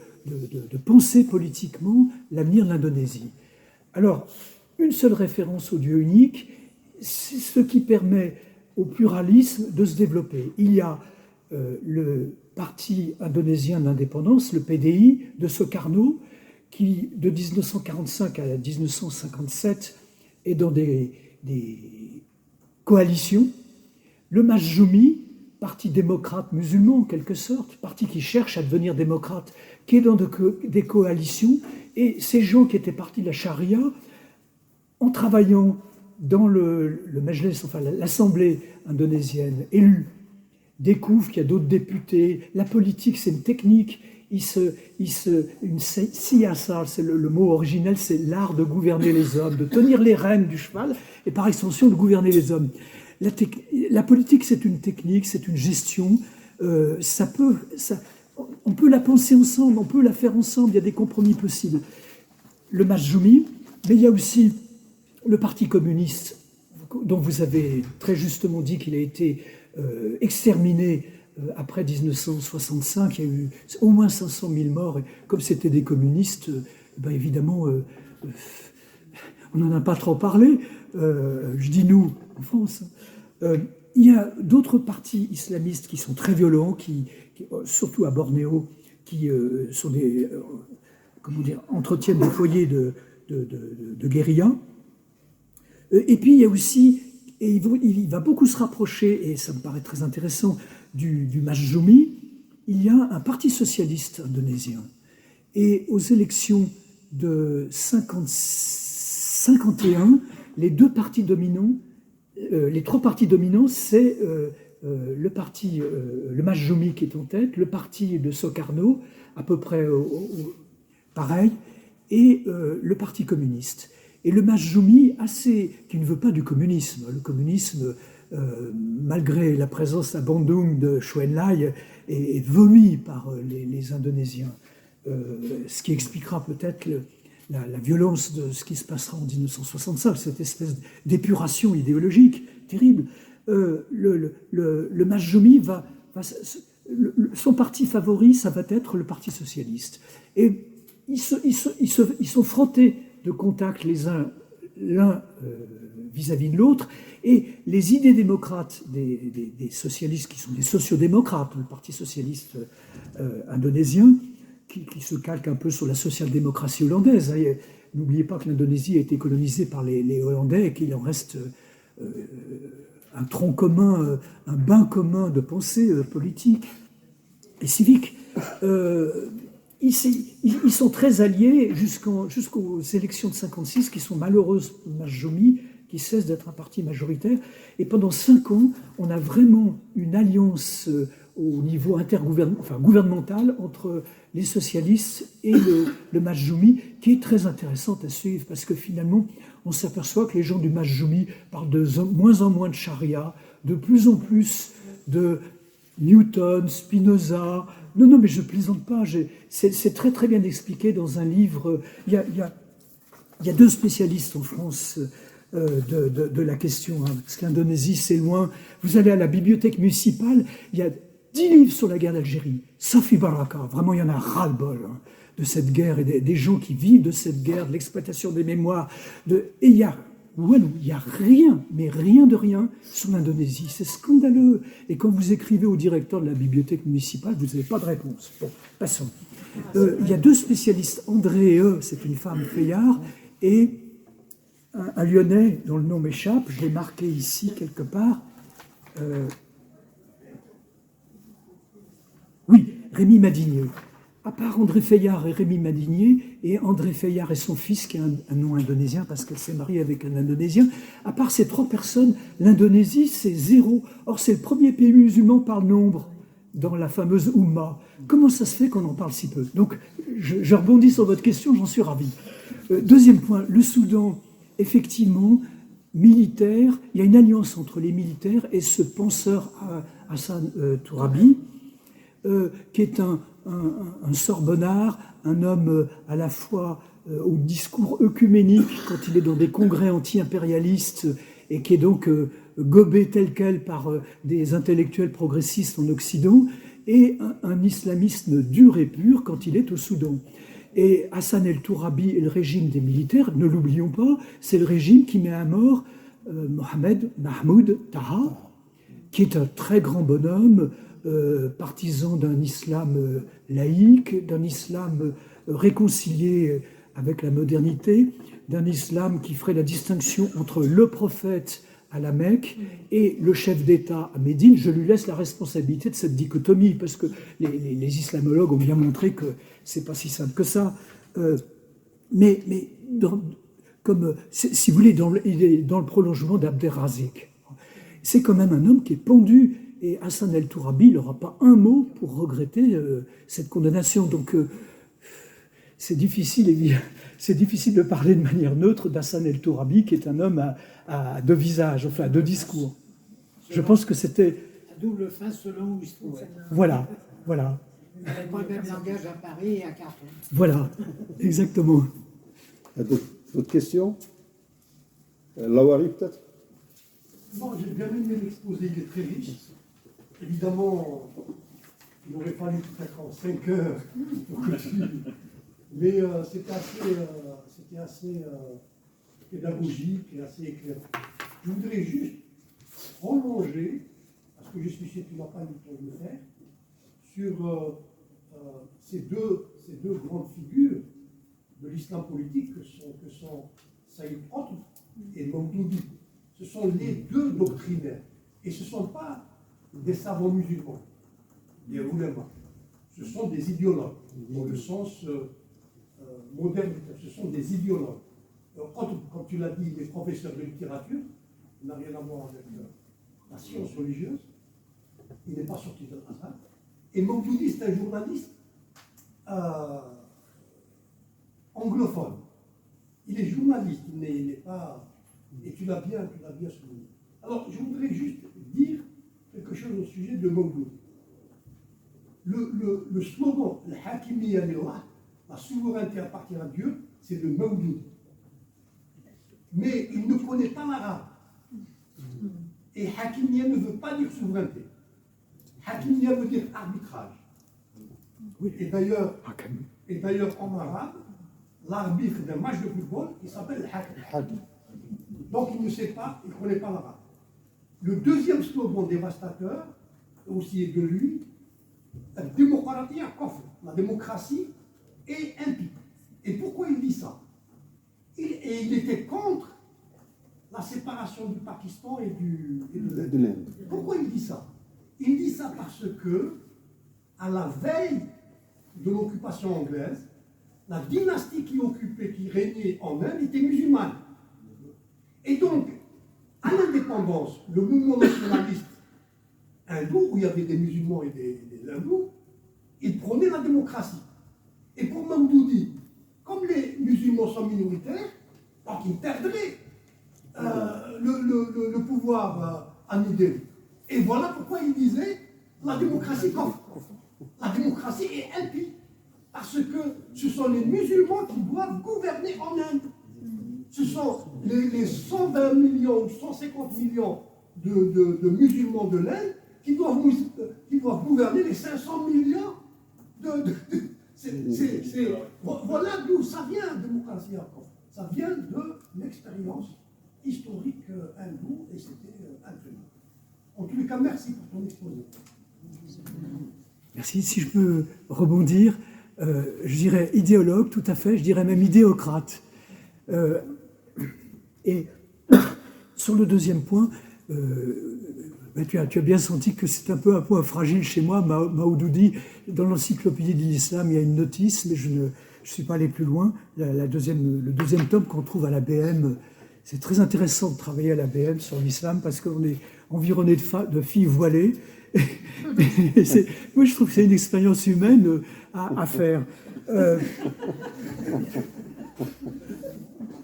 S2: penser politiquement l'avenir de l'Indonésie. Alors, une seule référence au Dieu unique, c'est ce qui permet au pluralisme de se développer. Il y a le Parti indonésien d'indépendance, le PDI, de Sukarno, qui, de 1945 à 1957, est dans des coalitions. Le Majjoumi, parti démocrate musulman en quelque sorte, parti qui cherche à devenir démocrate, qui est dans des coalitions. Et ces gens qui étaient partis de la charia, en travaillant dans le Majlis, enfin l'Assemblée indonésienne, élue, découvrent qu'il y a d'autres députés. La politique, c'est une technique. Une siyasar, c'est le mot originel, c'est l'art de gouverner les hommes, de tenir les rênes du cheval et par extension de gouverner les hommes. La politique, c'est une technique, c'est une gestion. On peut la penser ensemble, on peut la faire ensemble, il y a des compromis possibles. Le Majjoumi, mais il y a aussi le Parti communiste, dont vous avez très justement dit qu'il a été exterminé après 1965. Il y a eu au moins 500 000 morts. Et comme c'était des communistes, ben évidemment, on n'en a pas trop parlé. Je dis nous, en France. Il y a d'autres partis islamistes qui sont très violents, qui surtout à Bornéo, qui sont entretiennent des foyers de guérilla. Et puis il y a aussi, et il va beaucoup se rapprocher, et ça me paraît très intéressant, du Majjoumi, il y a un parti socialiste indonésien. Et aux élections de 51, les 3 partis dominants, c'est le Majjoumi qui est en tête, le parti de Sukarno, à peu près pareil, et le Parti communiste. Et le Majjoumi, qui ne veut pas du communisme. Le communisme, malgré la présence à Bandung de Chou En-lai, est vomi par les Indonésiens. Ce qui expliquera peut-être la violence de ce qui se passera en 1965, cette espèce d'épuration idéologique terrible. Le Majjoumi son parti favori, ça va être le Parti socialiste. Et ils sont frottés de contact l'un vis-à-vis de l'autre, et les idées démocrates des socialistes, qui sont des sociodémocrates, le Parti socialiste indonésien, qui se calque un peu sur la social-démocratie hollandaise. N'oubliez pas que l'Indonésie a été colonisée par les Hollandais et qu'il en reste un tronc commun, un bain commun de pensée politique et civique. Ils sont très alliés jusqu'aux élections de 1956, qui sont malheureuses pour le Majjoumi, qui cesse d'être un parti majoritaire. Et pendant 5 ans, on a vraiment une alliance au niveau gouvernemental entre les socialistes et le Majjoumi, qui est très intéressante à suivre, parce que finalement, on s'aperçoit que les gens du Majjoumi parlent de moins en moins de charia, de plus en plus de Newton, Spinoza. Non, non, mais je plaisante pas. C'est très très bien expliqué dans un livre. Il y a deux spécialistes en France de la question, hein, parce que l'Indonésie, c'est loin. Vous allez à la bibliothèque municipale, il y a 10 livres sur la guerre d'Algérie. Safi Baraka, vraiment, il y en a ras-le-bol hein, de cette guerre et des gens qui vivent de cette guerre, de l'exploitation des mémoires. Et il y a rien, mais rien de rien sur l'Indonésie. C'est scandaleux. Et quand vous écrivez au directeur de la bibliothèque municipale, vous n'avez pas de réponse. Bon, passons. Il y a deux spécialistes, André c'est une femme Fayard, et un Lyonnais dont le nom m'échappe, je l'ai marqué ici quelque part. Oui, Rémi Madinier. À part André Fayard et Rémi Madinier, et André Fayard et son fils, qui a un nom indonésien parce qu'elle s'est mariée avec un Indonésien, à part ces trois personnes, l'Indonésie, c'est zéro. Or, c'est le premier pays musulman par nombre dans la fameuse Oumma. Comment ça se fait qu'on en parle si peu? Donc, je rebondis sur votre question, j'en suis ravi. Deuxième point, le Soudan, effectivement, militaire, il y a une alliance entre les militaires et ce penseur Hassan Tourabi, qui est un sorbonnard, un homme à la fois au discours œcuménique quand il est dans des congrès anti-impérialistes et qui est donc gobé tel quel par des intellectuels progressistes en Occident, et un islamisme dur et pur quand il est au Soudan. Et Hassan el-Tourabi et le régime des militaires, ne l'oublions pas, c'est le régime qui met à mort Mohamed Mahmoud Taha, qui est un très grand bonhomme, partisan d'un islam laïque, d'un islam réconcilié avec la modernité, d'un islam qui ferait la distinction entre le prophète à la Mecque et le chef d'État à Médine. Je lui laisse la responsabilité de cette dichotomie, parce que les islamologues ont bien montré que c'est pas si simple que ça. Mais si vous voulez, il est dans le prolongement d'Abderrazik. C'est quand même un homme qui est pendu. Et Hassan el-Tourabi n'aura pas un mot pour regretter cette condamnation. Donc, c'est difficile de parler de manière neutre d'Hassan el-Tourabi, qui est un homme à deux visages, enfin à deux discours. Je pense que c'était...
S4: À double face selon où il se trouve.
S2: Voilà.
S4: Il n'avait pas le même langage à Paris et à Carton.
S2: Voilà, exactement.
S1: D'autres questions? Lawari, peut-être?
S5: Non, j'ai bien aimé l'exposé, il est très riche. Évidemment, il aurait fallu peut-être en 5 heures pour que mais c'était assez pédagogique et assez éclairant. Je voudrais juste prolonger, parce que je suis sûr que tu n'as pas eu le temps de le faire, sur ces deux grandes figures de l'islam politique que sont Saïd Qutb et Mawdoudi. Ce sont les deux doctrinaires. Et ce ne sont pas des savants musulmans, des oulémas. Ce sont des idéologues, dans le sens moderne. Ce sont des idéologues. Comme tu l'as dit, il est professeur de littérature, il n'a rien à voir avec la science religieuse. Il n'est pas sorti de l'Azhar. Et Mawdoudi, c'est un journaliste anglophone. Il est journaliste, il n'est pas... Et tu l'as bien souligné. Alors, je voudrais juste dire quelque chose au sujet de Mawdoudi. Le slogan, le Hakimiyya lillah, la souveraineté appartient à Dieu, c'est de Mawdoudi. Mais il ne connaît pas l'arabe. Et Hakimiyya ne veut pas dire souveraineté. Hakimiyya veut dire arbitrage. Et d'ailleurs, en arabe, l'arbitre d'un match de football, il s'appelle le Hakim. Donc il ne sait pas, il ne connaît pas l'arabe. Le deuxième slogan dévastateur, aussi de lui, la démocratie est impie. Et pourquoi il dit ça? Il était contre la séparation du Pakistan et de l'Inde. Pourquoi il dit ça? Il dit ça parce que, à la veille de l'occupation anglaise, la dynastie qui régnait en Inde était musulmane. Et donc, à l'indépendance, le mouvement nationaliste hindou, où il y avait des musulmans et des hindous, il prônait la démocratie. Et pour Mawdoudi, comme les musulmans sont minoritaires, Donc ils perdraient le pouvoir à nous deux. Et voilà pourquoi il disait la démocratie coffre. La démocratie est impie. Parce que ce sont les musulmans qui doivent gouverner en Inde. Ce sont les 120 millions ou 150 millions de musulmans de l'Inde qui doivent gouverner les 500 millions voilà d'où ça vient, la démocratie encore. Ça vient de l'expérience historique hindoue et c'était incroyable. En tous les cas, merci pour ton exposé.
S2: Merci. Si je peux rebondir, je dirais idéologue, tout à fait, je dirais même idéocrate. Et sur le deuxième point, tu as bien senti que c'est un peu un point fragile chez moi. Maoudoudi, dans l'encyclopédie de l'islam, il y a une notice, mais je ne suis pas allé plus loin. Le deuxième tome qu'on trouve à la BM, c'est très intéressant de travailler à la BM sur l'islam parce qu'on est environné de filles voilées. Moi, je trouve que c'est une expérience humaine à faire.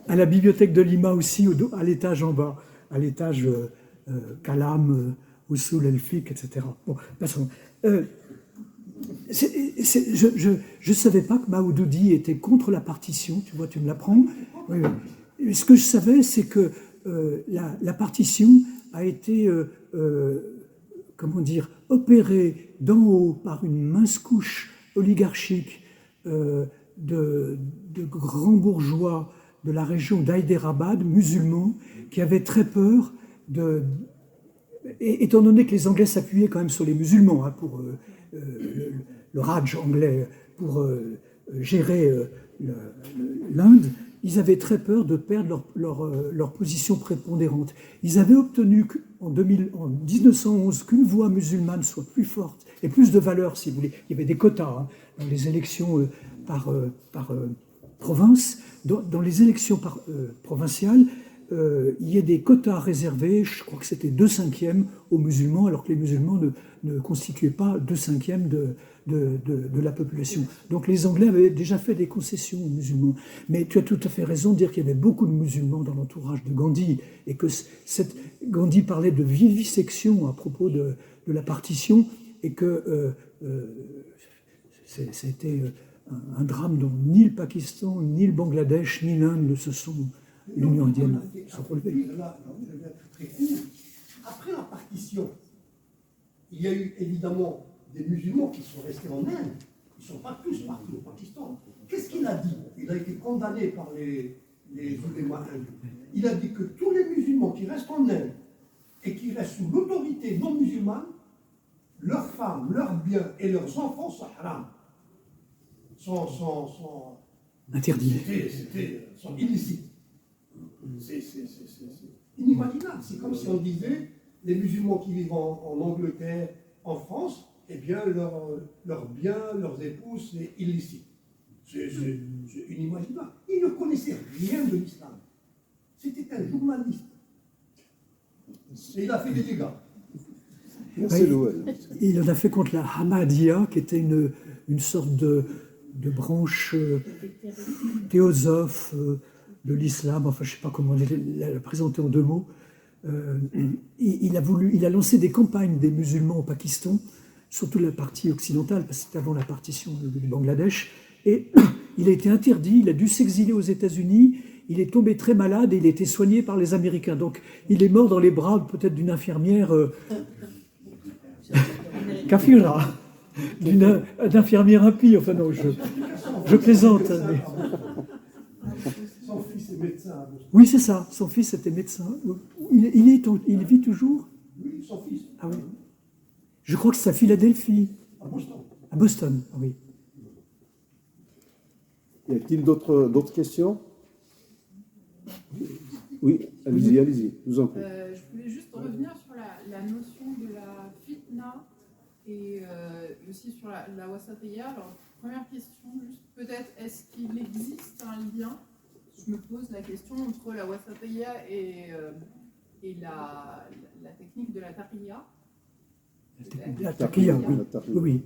S2: À la bibliothèque de Lima aussi, à l'étage en bas, à l'étage Kalam, Usul el-Fiqh, etc. Bon, passons. Je ne savais pas que Maoudoudi était contre la partition, tu vois, tu me l'apprends. Oui, oui. Ce que je savais, c'est que la partition a été, comment dire, opérée d'en haut par une mince couche oligarchique de grands bourgeois de la région d'Hyderabad, musulmans, qui avaient très peur et étant donné que les Anglais s'appuyaient quand même sur les musulmans pour le Raj anglais, pour gérer l'Inde, ils avaient très peur de perdre leur position prépondérante. Ils avaient obtenu en 1911 qu'une voix musulmane soit plus forte et plus de valeur, si vous voulez. Il y avait des quotas dans les élections par province. Dans les élections provinciales, il y a des quotas réservés, je crois que c'était 2/5 aux musulmans, alors que les musulmans ne constituaient pas 2/5 de la population. Donc les Anglais avaient déjà fait des concessions aux musulmans. Mais tu as tout à fait raison de dire qu'il y avait beaucoup de musulmans dans l'entourage de Gandhi, et que Gandhi parlait de vivisection à propos de la partition, et que c'était un drame dont ni le Pakistan, ni le Bangladesh, ni l'Inde ne se sont... L'Union indienne se relevée.
S5: Après la partition, il y a eu évidemment des musulmans qui sont restés en Inde. Ils ne sont pas tous partis au Pakistan. Qu'est-ce qu'il a dit? Il a été condamné par les ulémas hindous. Il a dit que tous les musulmans qui restent en Inde et qui restent sous l'autorité non musulmane, leurs femmes, leurs biens et leurs enfants sont haram. Sont
S2: interdits.
S5: Sont illicites. C'est inimaginable. C'est comme si on disait les musulmans qui vivent en Angleterre, en France, eh bien, leurs biens, leurs épouses, c'est illicite. C'est inimaginable. Ils ne connaissaient rien de l'islam. C'était un journaliste. Et il a fait des dégâts.
S2: Il en a fait contre la Ahmadiyya, qui était une sorte de branche théosophe de l'islam, enfin je ne sais pas comment la présenter en 2 mots. Il a lancé des campagnes des musulmans au Pakistan, surtout la partie occidentale, parce que c'était avant la partition du Bangladesh, et il a été interdit, il a dû s'exiler aux États-Unis, il est tombé très malade et il a été soigné par les Américains. Donc il est mort dans les bras peut-être d'une infirmière kafira, d'infirmière impie, enfin non, je plaisante. Mais...
S5: Son fils est médecin.
S2: Oui, c'est ça, son fils était médecin. Il vit toujours?
S5: Oui, son fils.
S2: Ah oui. Je crois que c'est à Philadelphie.
S5: À Boston.
S2: À Boston, ah oui.
S1: Y a-t-il d'autres questions? Oui, allez-y, je vous en prie.
S6: Je voulais juste revenir sur la notion de la fitna et aussi sur la wasatiyya. Alors, première question, juste peut-être, est-ce qu'il existe un lien? Je me pose la question entre la wasatiyya et la technique de la taqiyya.
S2: La taqiyya, oui.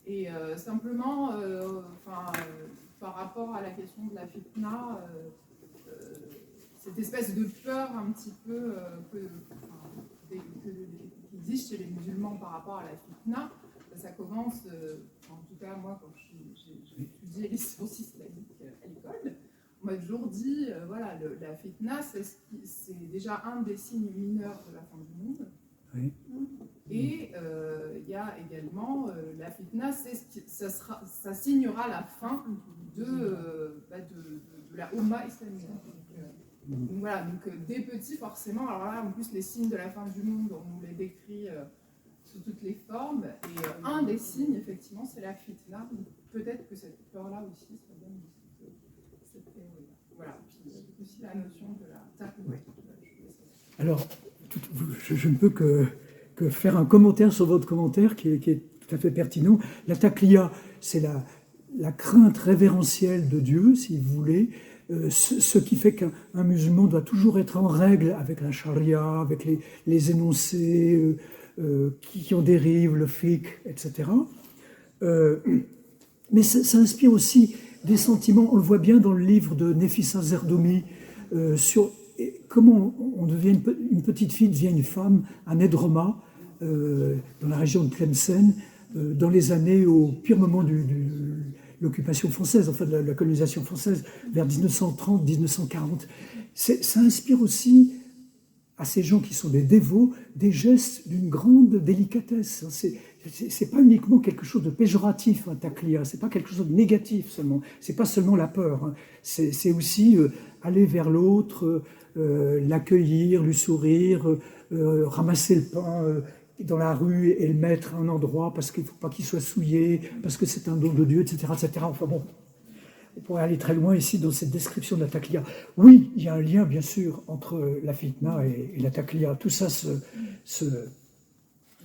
S6: Et simplement, par rapport à la question de la fitna, cette espèce de peur un petit peu qui existe chez les musulmans par rapport à la fitna. Ça commence, en tout cas moi quand j'ai étudié les sciences islamiques à l'école, on m'a toujours dit, voilà, la fitna c'est déjà un des signes mineurs de la fin du monde.
S2: Oui.
S6: Et il y a également la fitna, ça signera la fin de la Oumma islamique. Donc voilà, donc dès petit forcément, alors là en plus les signes de la fin du monde, on nous les décrit sous toutes les formes, et un des signes effectivement c'est la fitna. Peut-être que cette peur-là aussi, ça donne cette théorie-là. Voilà, puis aussi la notion de la taqwa.
S2: Alors, je ne peux que faire un commentaire sur votre commentaire qui est tout à fait pertinent. La taqliya, c'est la crainte révérentielle de Dieu, si vous voulez, ce qui fait qu'un musulman doit toujours être en règle avec la charia, avec les énoncés qui en dérivent, le fiqh, etc. Mais ça inspire aussi des sentiments, on le voit bien dans le livre de Nefissa Zerdoumi, sur comment on devient une petite fille devient une femme à Nedroma, dans la région de Tlemcen, dans les années au pire moment de l'occupation française, enfin de la colonisation française, vers 1930-1940. Ça inspire aussi à ces gens qui sont des dévots des gestes d'une grande délicatesse. C'est pas uniquement quelque chose de péjoratif, un taqliya, c'est pas quelque chose de négatif seulement, c'est pas seulement la peur, hein. C'est aussi aller vers l'autre, l'accueillir, lui sourire, ramasser le pain dans la rue et le mettre à un endroit parce qu'il ne faut pas qu'il soit souillé, parce que c'est un don de Dieu, etc., etc. Enfin bon, on pourrait aller très loin ici dans cette description de la taqliya. Oui, il y a un lien, bien sûr, entre la fitna et la taqliya. Tout ça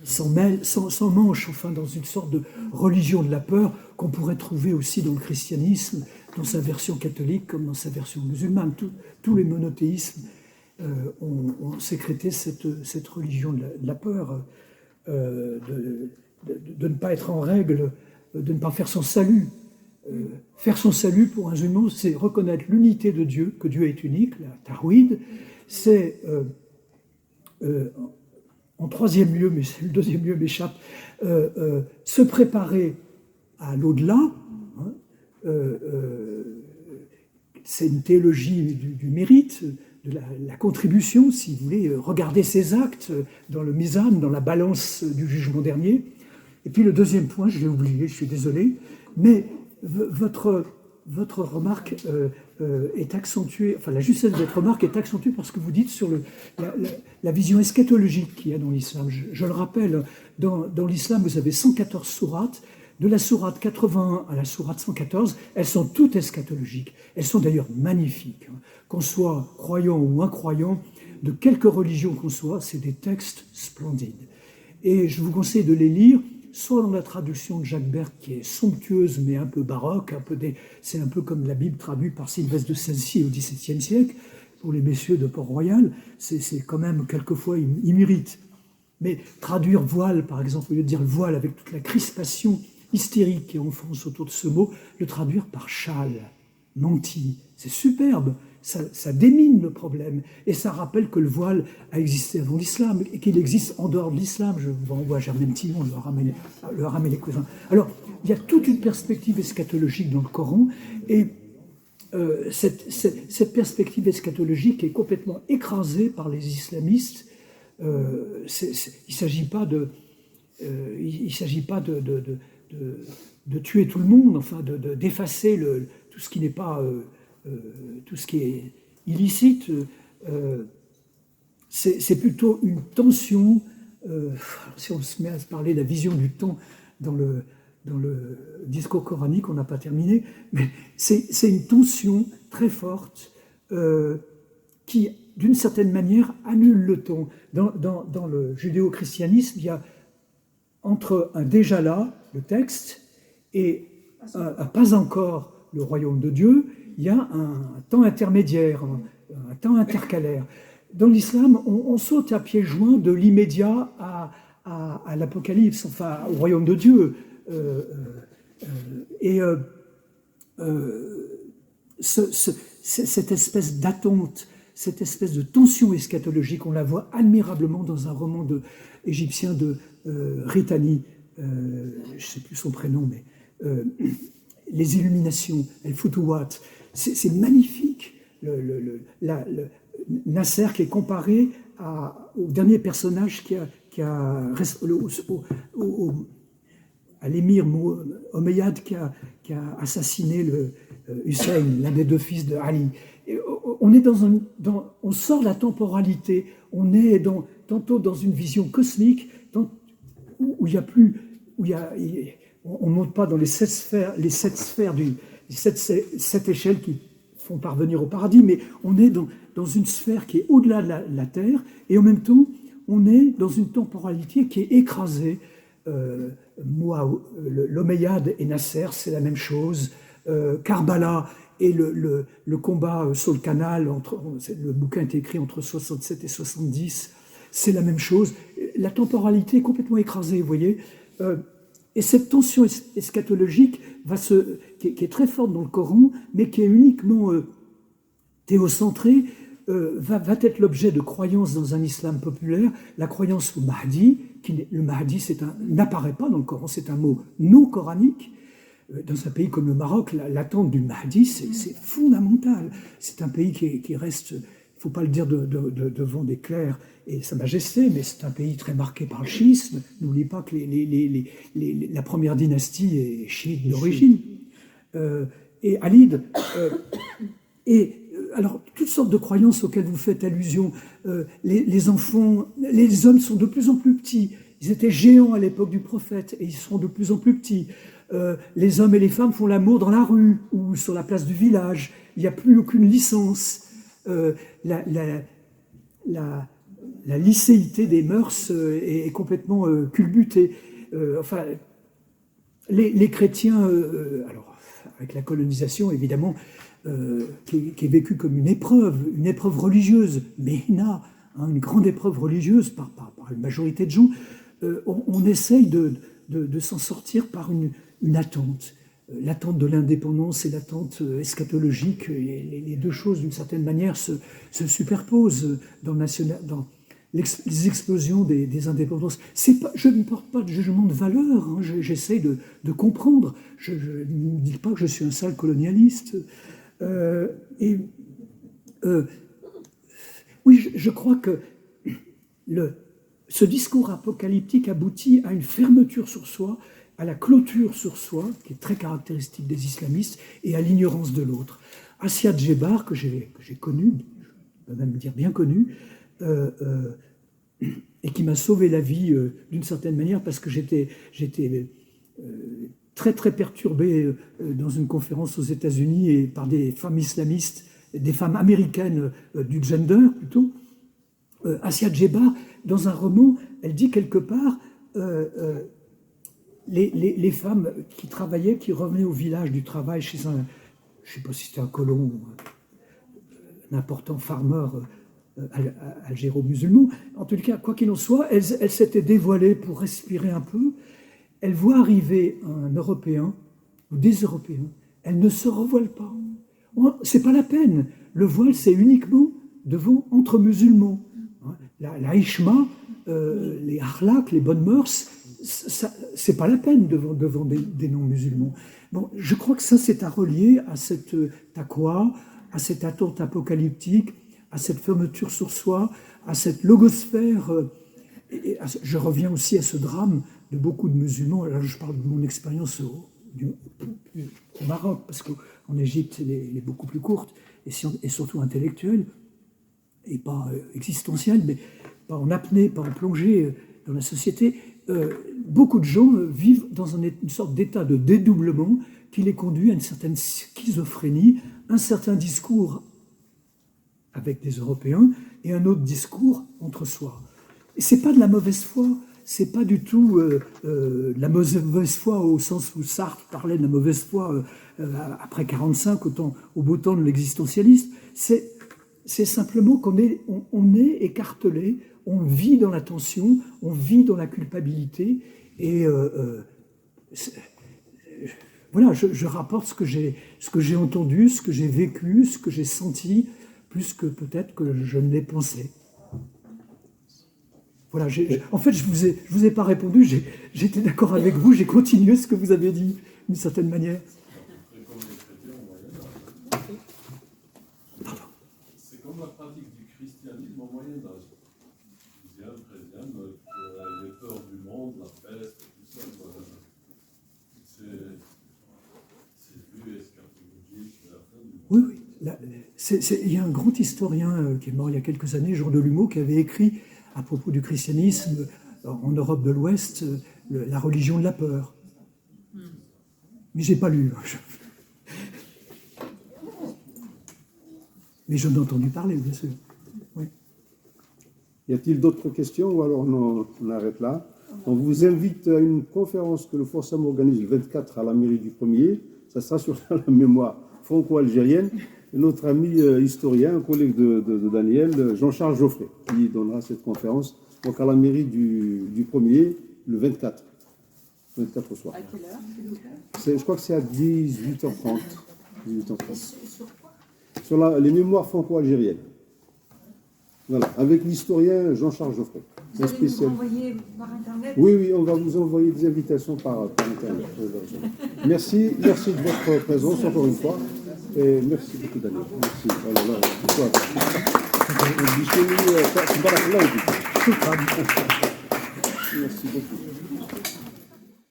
S2: s'emmanche, enfin, dans une sorte de religion de la peur qu'on pourrait trouver aussi dans le christianisme, dans sa version catholique comme dans sa version musulmane. Tous les monothéismes ont sécrété cette religion de la peur, de ne pas être en règle, de ne pas faire son salut. Faire son salut pour un musulman, c'est reconnaître l'unité de Dieu, que Dieu est unique, la tawhid. C'est, en troisième lieu, mais le deuxième lieu m'échappe, se préparer à l'au-delà. Hein, c'est une théologie du mérite, de la contribution, si vous voulez, regarder ses actes dans le mizan, dans la balance du jugement dernier. Et puis le deuxième point, je l'ai oublié, je suis désolé, mais votre remarque est accentuée, enfin la justesse de votre remarque est accentuée par ce que vous dites sur la vision eschatologique qu'il y a dans l'islam. Je le rappelle, dans l'islam, vous avez 114 sourates. De la sourate 81 à la sourate 114, elles sont toutes eschatologiques. Elles sont d'ailleurs magnifiques. Qu'on soit croyant ou incroyant, de quelque religion qu'on soit, c'est des textes splendides. Et je vous conseille de les lire, soit dans la traduction de Jacques Berg, qui est somptueuse mais un peu baroque, c'est un peu comme la Bible traduite par Sylvestre de Saint-Cy au XVIIe siècle, pour les messieurs de Port-Royal, c'est quand même, quelquefois, ils méritent. Mais traduire voile, par exemple, au lieu de dire voile avec toute la crispation hystérique qui enfonce autour de ce mot, le traduire par châle, menti, c'est superbe, ça démine le problème, et ça rappelle que le voile a existé avant l'islam, et qu'il existe en dehors de l'islam. Je vous renvoie à Germaine Tillon, le haram et les cousins. Alors, il y a toute une perspective eschatologique dans le Coran, et cette perspective eschatologique est complètement écrasée par les islamistes. Il ne s'agit pas de tuer tout le monde, enfin d'effacer tout ce qui n'est pas, tout ce qui est illicite. C'est plutôt une tension. Si on se met à se parler de la vision du temps dans le discours coranique, on n'a pas terminé, mais c'est une tension très forte qui, d'une certaine manière, annule le temps. Dans le judéo-christianisme, il y a entre un déjà là, le texte, et un pas encore, le royaume de Dieu, il y a un temps intermédiaire, un temps intercalaire. Dans l'islam, on saute à pieds joints de l'immédiat à l'apocalypse, enfin au royaume de Dieu. cette espèce d'attente, cette espèce de tension eschatologique, on la voit admirablement dans un roman égyptien de Ritani, je ne sais plus son prénom, mais Les Illuminations, El Futuwat. C'est magnifique. Nasser qui est comparé au dernier personnage à l'émir Omeyyade qui a assassiné Hussein, l'un des deux fils de Ali. Et on est on sort de la temporalité, on est tantôt dans une vision cosmique, où il y a plus, on ne monte pas dans les sept sphères sept échelles qui font parvenir au paradis, mais on est dans une sphère qui est au-delà de la Terre, et en même temps, on est dans une temporalité qui est écrasée. L'Omeyyade et Nasser, c'est la même chose. Karbala et le combat sur le canal, le bouquin est écrit entre 67 et 70, c'est la même chose. La temporalité est complètement écrasée, vous voyez. Et cette tension eschatologique qui est très forte dans le Coran, mais qui est uniquement théocentrée, va être l'objet de croyances dans un islam populaire, la croyance au Mahdi. Le Mahdi n'apparaît pas dans le Coran, c'est un mot non coranique. Dans un pays comme le Maroc, l'attente du Mahdi, c'est fondamental. C'est un pays qui reste, il ne faut pas le dire devant des clercs et Sa Majesté, mais c'est un pays très marqué par le chiisme. N'oubliez pas que la première dynastie est chiite d'origine. Et Alid, alors, toutes sortes de croyances auxquelles vous faites allusion. Les enfants, les hommes sont de plus en plus petits. Ils étaient géants à l'époque du prophète et ils seront de plus en plus petits. Les hommes et les femmes font l'amour dans la rue ou sur la place du village. Il n'y a plus aucune licence. La licéité des mœurs est complètement culbutée. Enfin, les chrétiens, alors avec la colonisation évidemment, qui est vécue comme une épreuve religieuse, mais une grande épreuve religieuse par une majorité de gens, on essaye de s'en sortir par une attente. L'attente de l'indépendance et l'attente eschatologique, les deux choses d'une certaine manière se superposent dans les explosions des indépendances. Je ne porte pas de jugement de valeur, hein, j'essaie de comprendre. Je ne dis pas que je suis un sale colonialiste. Oui, je crois que ce discours apocalyptique aboutit à une fermeture sur soi, à la clôture sur soi, qui est très caractéristique des islamistes, et à l'ignorance de l'autre. Assia Djebar, que j'ai connu, je peux même dire bien connu, et qui m'a sauvé la vie d'une certaine manière, parce que j'étais très très perturbé dans une conférence aux États-Unis et par des femmes islamistes, des femmes américaines du gender plutôt. Assia Djebar, dans un roman, elle dit quelque part les femmes qui travaillaient, qui revenaient au village du travail chez je ne sais pas si c'était un colon, un important farmer algéro-musulman. En tout cas, quoi qu'il en soit, elle s'était dévoilée pour respirer un peu. Elle voit arriver un Européen ou des Européens. Elle ne se revoile pas. C'est pas la peine. Le voile, c'est uniquement entre musulmans. La hishma, les akhlaq, les bonnes mœurs, c'est pas la peine devant des non-musulmans. Bon, je crois que ça, c'est à relier à cette taqwa, à cette attente apocalyptique, à cette fermeture sur soi, à cette logosphère. Je reviens aussi à ce drame de beaucoup de musulmans. Là, je parle de mon expérience au Maroc, parce qu'en Égypte, elle est beaucoup plus courte, et surtout intellectuelle, et pas existentielle, mais pas en apnée, pas en plongée dans la société. Beaucoup de gens vivent dans une sorte d'état de dédoublement qui les conduit à une certaine schizophrénie, un certain discours avec des Européens et un autre discours entre soi. Et c'est pas de la mauvaise foi, c'est pas du tout de la mauvaise foi au sens où Sartre parlait de la mauvaise foi après 1945, au beau temps de l'existentialisme. C'est simplement qu'on est écartelé, on vit dans la tension, on vit dans la culpabilité, et voilà, je rapporte ce que j'ai entendu, ce que j'ai vécu, ce que j'ai senti, plus que peut-être que je ne l'ai pensé. Voilà, en fait, je vous ai pas répondu, j'étais d'accord avec vous, j'ai continué ce que vous avez dit, d'une certaine manière.
S7: C'est comme la pratique du christianisme au Moyen-Âge. Deuxième, treizième, les peurs du monde, la peste, tout ça, voilà. C'est plus eschatologique, c'est la fin du monde.
S2: Oui, oui. Il y a un grand historien qui est mort il y a quelques années, Jean Delumeau, qui avait écrit à propos du christianisme en Europe de l'Ouest, la religion de la peur. Mais j'ai pas lu. Mais j'en ai entendu parler, bien sûr. Oui.
S1: Y a-t-il d'autres questions ou alors on arrête là? On vous invite à une conférence que le Forsam organise le 24 à la mairie du 1er. Ça sera sur la mémoire franco-algérienne. Et notre ami historien, un collègue de Daniel, Jean-Charles Geoffrey, qui donnera cette conférence donc à la mairie du 1er le 24. 24 au soir.
S3: À quelle heure, s'il vous plaît?
S1: Je crois que c'est à 18h30. 18h30.
S3: Sur quoi?
S1: Sur les mémoires franco-algériennes. Voilà, avec l'historien Jean-Charles Geoffrey.
S3: Vous allez nous renvoyer par Internet?
S1: Oui, on va vous envoyer des invitations par Internet. Merci de votre présence encore une fois. Et merci beaucoup, Daniel. Merci. Merci beaucoup.